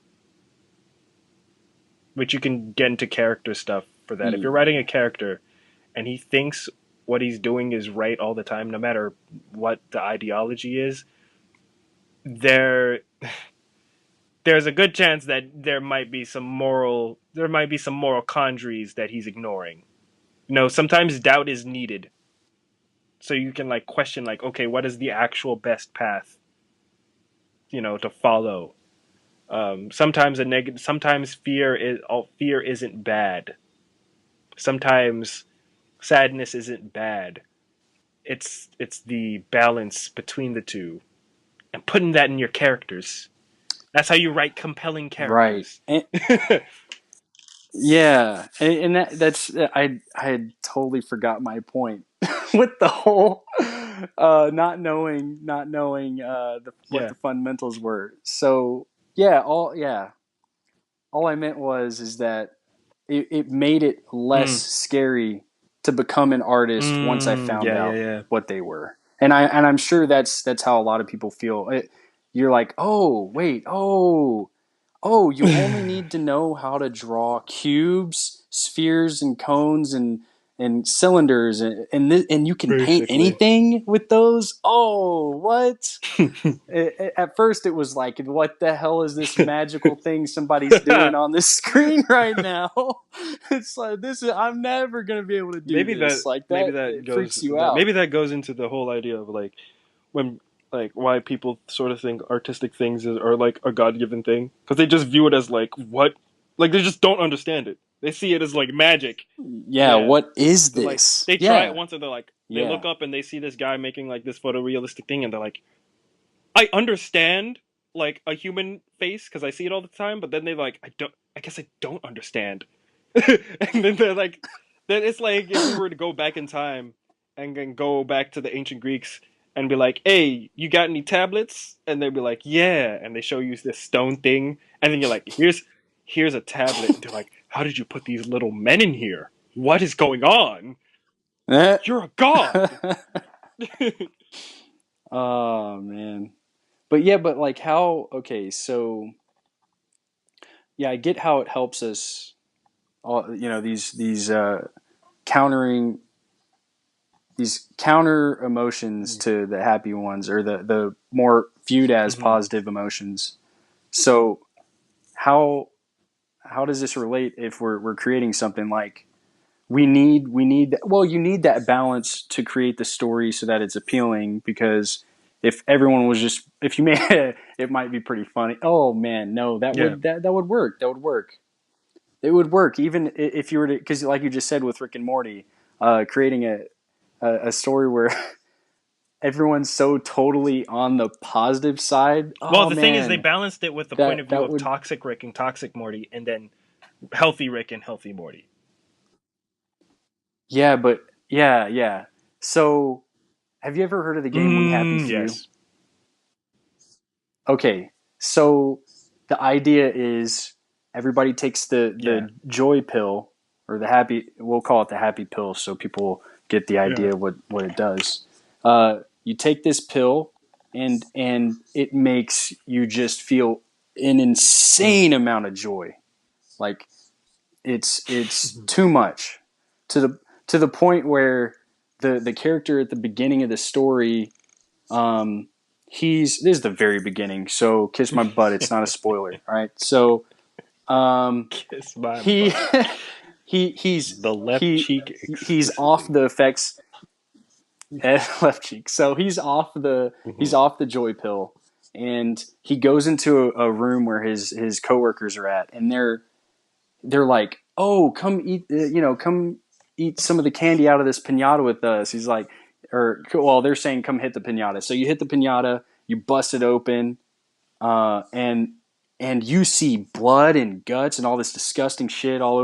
Which you can get into character stuff for that. If you're writing a character and he thinks what he's doing is right all the time, no matter what the ideology is, there there's a good chance that there might be some moral quandaries that he's ignoring. Sometimes doubt is needed so you can like question like, okay, what is the actual best path, to follow. Sometimes fear isn't bad. Sometimes sadness isn't bad. It's the balance between the two and putting that in your characters. That's how you write compelling Right. characters. And, yeah, and that's I had totally forgot my point with the whole not knowing what Yeah. the fundamentals were. So all I meant was is that it made it less Mm. scary to become an artist once I found Yeah, yeah, out yeah. what they were. And I'm sure that's how a lot of people feel. You're like, "Oh, wait. Oh, you only need to know how to draw cubes, spheres and cones and cylinders and you can paint Basically. anything with those?" Oh, what? At first it was like, what the hell is this magical thing somebody's doing on this screen right now? It's like, I'm never going to be able to do maybe that this. Like maybe that, that it goes freaks you that out. maybe that goes into the whole idea of like when like why people sort of think artistic things are like a god-given thing because they just view it as like what, like they just don't understand it. They see it as like magic. Yeah, Yeah. what is They're like this? they try it Yeah. once and they're like they Yeah. look up and they see this guy making like this photorealistic thing and they're like, I understand like a human face because I see it all the time, but then they like I guess I don't understand. And then they're like, then it's like if we were to go back in time and then go back to the ancient Greeks and be like, hey, you got any tablets? And they'd be like, yeah, and they show you this stone thing, and then you're like, here's a tablet, and they're like, how did you put these little men in here? What is going on? You're a god. Oh man. But yeah, but like how okay, so yeah, I get how it helps us all, these countering these counter emotions to the happy ones or the more viewed as Hmm. positive emotions. So how how does this relate if we're creating something like well, you need that balance to create the story so that it's appealing, because if everyone was just if you made it might be pretty funny. Oh man, no, Yeah. that would work. That would work. It would work even if you were to, because like you just said with Rick and Morty, creating a story where everyone's so totally on the positive side. Well, Oh the thing is, they man, balanced it with the point of that view that of would toxic Rick and toxic Morty, and then healthy Rick and healthy Morty. Yeah, but yeah. So, have you ever heard of the game We Happy Few? Yes. Okay, so the idea is everybody takes Yeah. the joy pill or the happy. We'll call it the happy pill, so people get the Yeah. idea what it does. You take this pill, and it makes you just feel an insane amount of joy. Like it's too much to the point where the character at the beginning of the story, um, this is the very beginning, so kiss my butt. It's not a spoiler, all right? So Kiss my he butt. he he's The left he cheek he's off explicitly. the effects left cheek. So he's Hmm. off the joy pill, and he goes into a room where his coworkers are at, and they're like, "Oh, come eat, come eat some of the candy out of this pinata with us." He's like, or well, they're saying, "Come hit the pinata." So you hit the pinata, you bust it open, and you see blood and guts and all this disgusting shit all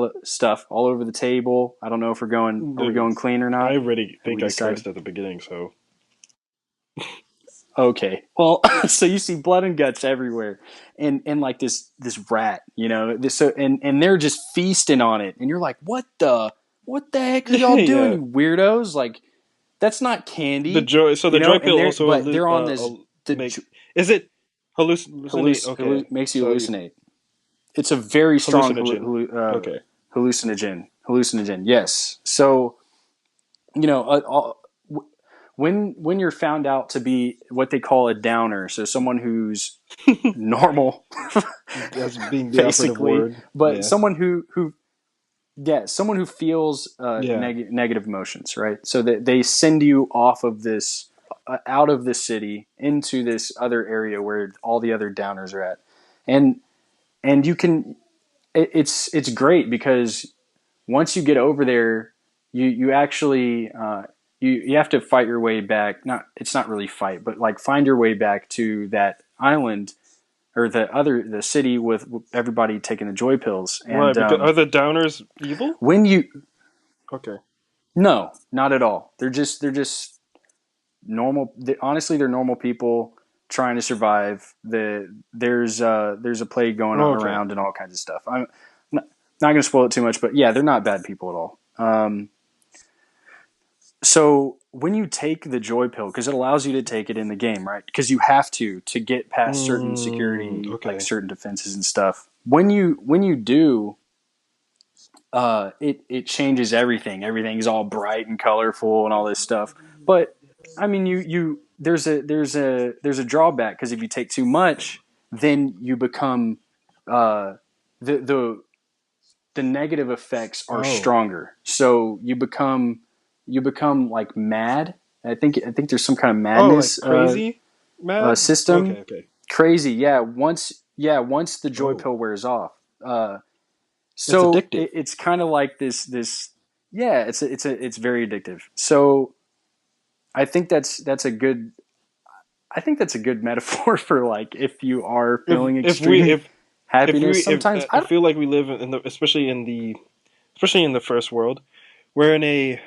the stuff all over the table. I don't know if are we going clean or I not? already Have think we I decided? cursed at the beginning, so Okay. Well, so you see blood and guts everywhere, and like this rat, this and they're just feasting on it, and you're like, what the heck are y'all doing, yeah. you weirdos? Like that's not The candy, joy. So the joy and pill also they're on this the make. Is it hallucinate? Okay. makes you So you hallucinate. It's a very strong hallucinogen. Okay. hallucinogen. Yes. So you know, when you're found out to be what they call a downer, so someone who's normal, That's being the operative basically, word. but Yeah. someone who feels Yeah. negative emotions, right? So that they send you off of this, out of this city into this other area where all the other downers are at, and you can. It's great because once you get over there, you actually you have to fight your way back. Not it's not really fight, but like find your way back to that island or the city with everybody taking the joy pills. Right. And Because are the downers evil? when you Okay. no, not at all. They're just normal. Honestly, they're normal people trying to survive. There's a plague going Okay. around and all kinds of stuff. I'm not going to spoil it too much, but yeah, they're not bad people at all. So when you take the joy pill, because it allows you to take it in the game, right? Because you have to get past certain security, like Okay. certain defenses and stuff. When you do, it changes everything. Everything's all bright and colorful and all this stuff. But I mean, you there's a drawback because if you take too much, then you become the the negative effects are Oh. stronger. So you become like mad. I think there's some kind of Oh, like madness crazy mad? Okay. system. Okay. Crazy, yeah. Once the joy Oh. pill wears off, It's so addictive. it's kind of like this. Yeah, it's very addictive. So I think that's a good. I think that's a good metaphor for like if you are feeling If we extreme if happiness. if Sometimes I I don't. feel like we live in the especially in the first world, we're in a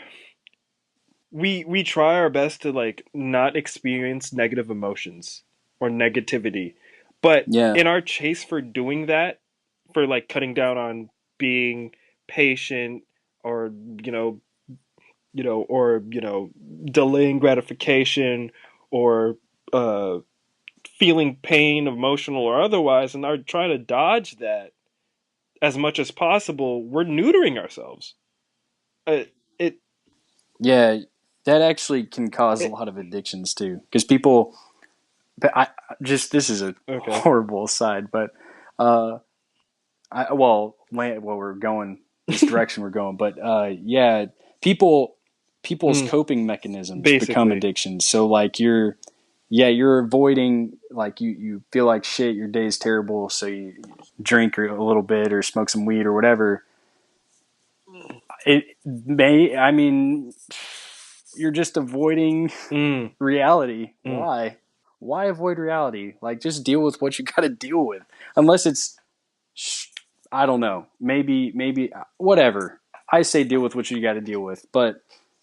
we try our best to like not experience negative emotions or negativity, but Yeah, in our chase for doing that, for like cutting down on being patient or you know or delaying gratification or uh feeling pain, emotional or otherwise, and are trying to dodge that as much as possible, we're neutering ourselves. Uh, it, yeah. That actually can cause a it lot of addictions too, because people. But just this is a okay. horrible aside, but uh, we're going this direction we're going, but yeah, people people's Mm, coping mechanisms become basically. addictions. So like you're avoiding, like you feel like shit, your day is terrible, so you drink a little bit or smoke some weed or whatever. It may, I mean, you're just avoiding Mm, reality. mm. Why avoid reality? Like just deal with what you got to deal with. Unless it's I don't know. Maybe whatever. I say deal with what you got to deal with, but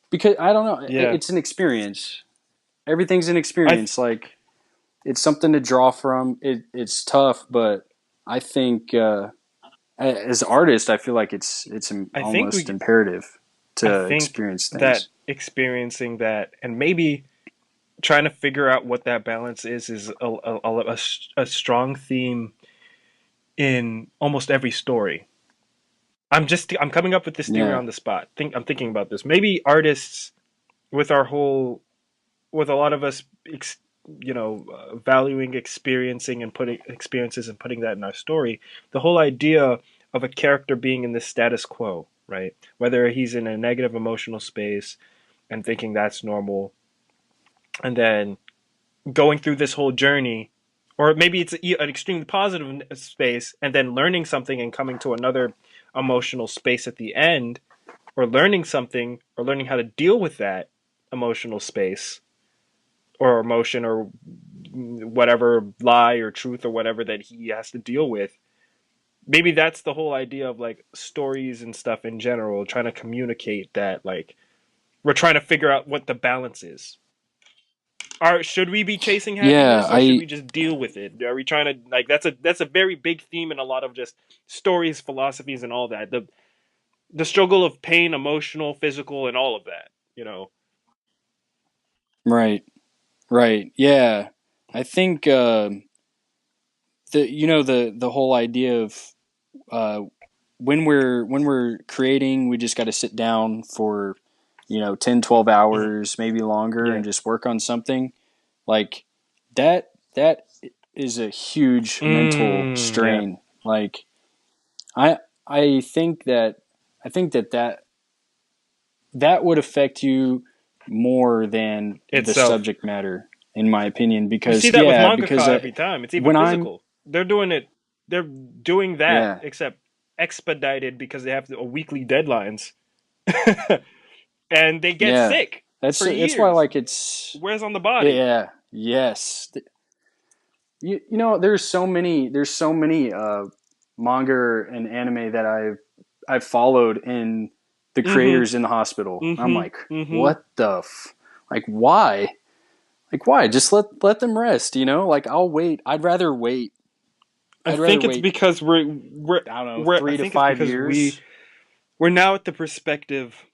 because I don't know, Yeah. it's an experience. Everything's an I experience. Like it's something to draw from. It's tough, but I think as artists, I feel like it's I think almost we imperative I to think experience that things. experiencing that and maybe trying to figure out what that balance is a strong theme in almost every story. I'm coming up with this theory Yeah, on the spot. I'm thinking about this. Maybe artists with our whole with a lot of us valuing experiencing and putting experiences and putting that in our story, the whole idea of a character being in this status quo, right? Whether he's in a negative emotional space and thinking that's normal, and then going through this whole journey, or maybe it's an extremely positive space and then learning something and coming to another emotional space at the end, or learning something or learning how to deal with that emotional space or emotion or whatever lie or truth or whatever that he has to deal with. Maybe that's the whole idea of like stories and stuff in general, trying to communicate that like we're trying to figure out what the balance is. Should we be chasing yeah. happiness or should we just deal with it? Are we trying to like that's a very big theme in a lot of just stories, philosophies, and all that. The struggle of pain, emotional, physical, and all of that. You know. Right, right. Yeah, I think the whole idea of uh, when we're creating, we just got to sit down for 10, 12 Mhm. hours, maybe longer, and Yeah. just work on something like that is a huge mental Yeah. strain. Like I I think that that would affect you more than the Itself. subject matter, in my opinion, You see because that with because mangaka every time. It's even when I'm physical. They're doing it. They're doing that, yeah, except expedited because they have a weekly deadlines, and they get yeah, sick for that's why years. like it's Wears on the body. yeah, yes. There's so many manga and anime that I've followed in the Mm-hmm. creators in the hospital. I'm Mm-hmm. like, Mm-hmm. what the like why? Like why? Just let them rest, Like I'll wait. I I'd rather think it's wait, because I don't know, I 3 to think it's 5 because years. we're now at the perspective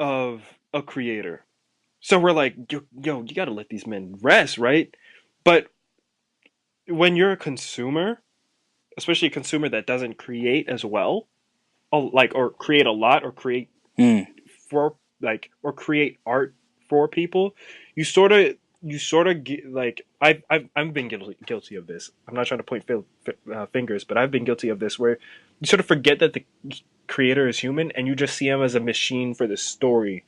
of a creator. So we're like, yo, you got to let these men rest, right? But when you're a consumer, especially a consumer that doesn't create as well, like or create a lot or create Mm, for like or create art for people, you sort of like I've been guilty of this. I'm not trying to point fingers, but I've been guilty of this where you sort of forget that the creator is human and you just see him as a machine for the story.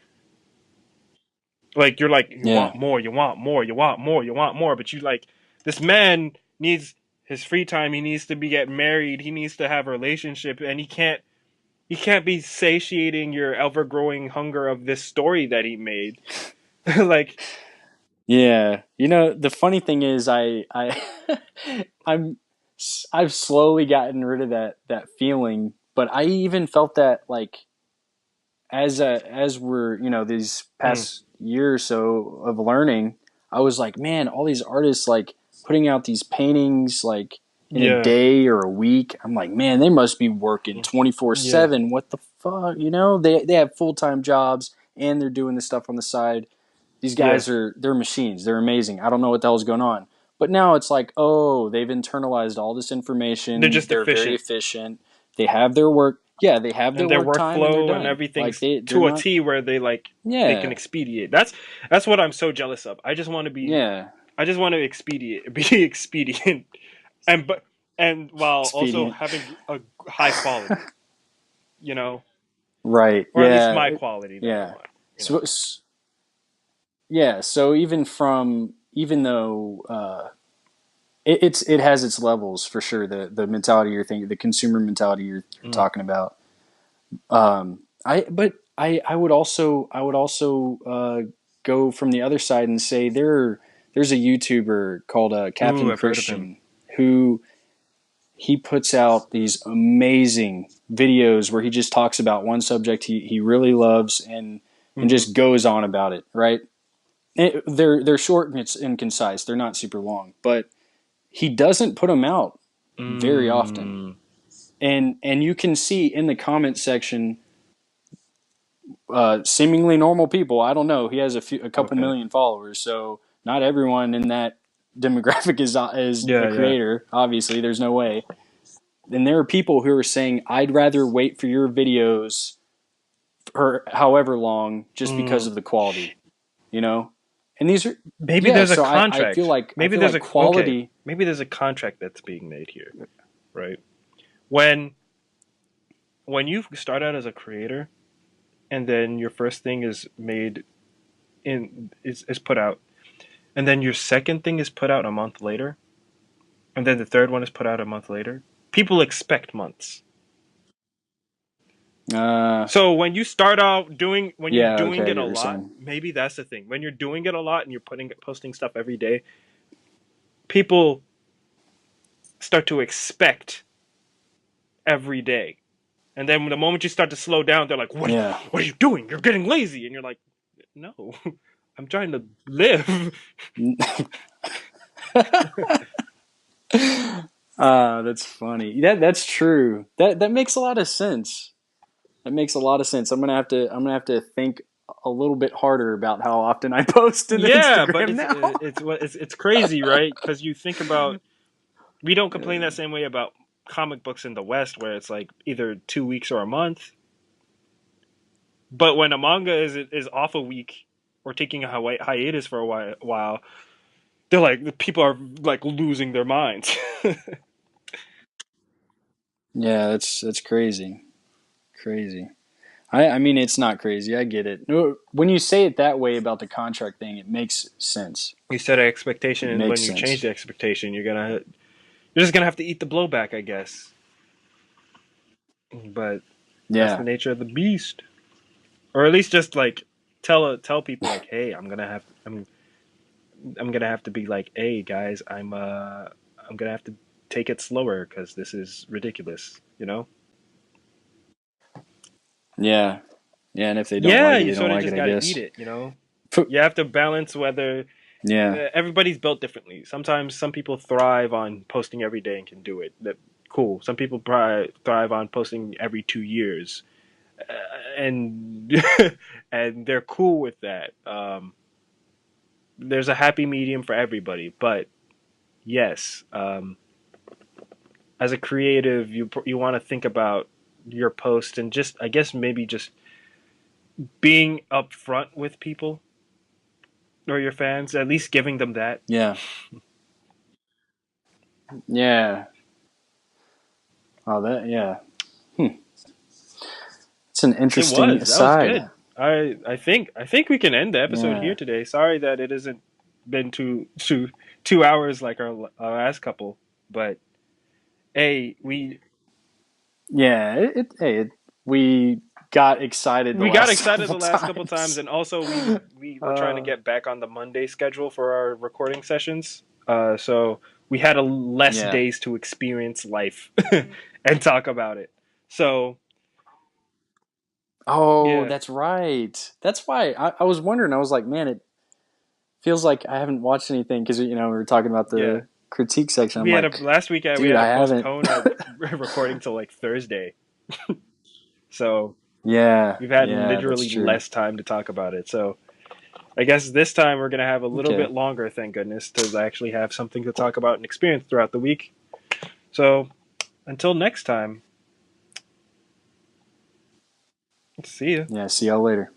Like you're like you yeah. want more, you want more, you want more, you want more, but you like this man needs his free time. He needs to be get married. He needs to have a relationship, and he can't be satiating your ever growing hunger of this story that he made. Like, Yeah. The funny thing is I'm I've slowly gotten rid of that feeling, but I even felt that like as we're these mm, past year or so of learning, I was like, man, all these artists like putting out these paintings like in a yeah, day or a week. I'm like, man, they must be working yeah, 24/7. What the fuck? They have full-time jobs and they're doing this stuff on the side. These yeah. guys they're machines. They're amazing. I don't know what the hell's going on. But now it's like, oh, they've internalized all this They're information. just They're very efficient, efficient. They have their work. Yeah, they have their and their work time and they're workflow and done. Like everything's they're to a not. T where they can Yeah, expedite. That's what I'm so jealous of. yeah. I just want to expedite, be expedient, and but and while also Expedient. having a high quality, you know, Right. or at least Yeah. my quality that I Yeah. want, you So know. yeah. So even though it has its levels for sure. The mentality you're thinking, the consumer mentality you're Mm. talking about. I would also go from the other side and say there's a YouTuber called Ooh, Captain I've heard of him. Christian who he puts out these amazing videos where he just talks about one subject he really loves and Mm-hmm. just goes on about it, right? They're short and concise. They're not super long, but he doesn't put them out very often. Mm. And you can see in the comment section, seemingly normal people. I don't know. He has a couple Okay. million followers, so not everyone in that demographic is a Yeah, yeah. creator. Obviously, there's no way. And there are people who are saying, "I'd rather wait for your videos for however long just because Mm. of the quality," you know. And these are, Maybe yeah. there's a So I feel contract. like quality. Maybe there's a contract that's being made here, right? When you start out as a creator and then your first thing is made is put out, and then your second thing is put out a month later, and then the third one is put out a month later, people expect months. Uh, So when you start out when you're yeah. doing Okay, I it get a what you're lot, saying. maybe that's the thing. When you're doing it a lot and you're posting stuff every day, people start to expect every day. And then the moment you start to slow down, they're like, Yeah. what are you doing? You're getting lazy." And you're like, "No, I'm trying to live." That's funny. That's true. That makes a lot of sense. That makes a lot of sense. I'm gonna have to think a little bit harder about how often I post in Yeah, but Instagram now. it's crazy, right? Because you think about, we don't complain that same way about comic books in the West, where it's like either 2 weeks or a month. But when a manga is off a week or taking a hiatus for a while, they're like, people are like losing their minds. Yeah, that's crazy. Crazy. I mean, it's not crazy. I get it. No, when you say it that way about the contract thing, it makes sense. You set an expectation, It and makes when you change sense. the expectation, you're just gonna have to eat the blowback, I guess. But that's the Yeah. nature of the beast. Or at least just like tell people like, hey, I'm gonna have to be like, hey guys, I'm gonna have to take it slower because this is ridiculous, you know? Yeah. Yeah. And if they don't Yeah, like it, you they don't sort of like it, just I gotta eat guess. it, you know? Phew. You have to balance whether Yeah. everybody's built differently. Sometimes some people thrive on posting every day and can do it. That cool. Some people thrive on posting every 2 years, and and they're cool with that. There's a happy medium for everybody, but yes, as a creative, you want to think about your post and just, I guess, maybe just being upfront with people or your fans, at least giving them that. Yeah. Yeah. Oh, that. Yeah. Hmm. It's an It interesting was. That was aside. good. I think we can end the episode here Yeah. today. Sorry that it hasn't been 2 hours like our last couple, but hey, Yeah. We got excited the we got last excited couple the last couple times, times. and also we were trying to Uh, get back on the Monday schedule for our recording sessions. So we had a less yeah. days to experience life and talk about it. So Oh, yeah, that's right. That's why I was wondering. I was like, man, it feels like I haven't watched anything because we were talking about yeah. the critique section. I'm We had a like, last week we dude, had to I haven't. postpone our recording till like Thursday. So Yeah, we've had yeah, that's literally true. less time to talk about it. So I guess this time we're gonna have a little Okay. bit longer, thank goodness, to actually have something to talk about and experience throughout the week. So until next time, see ya. Yeah. See y'all later.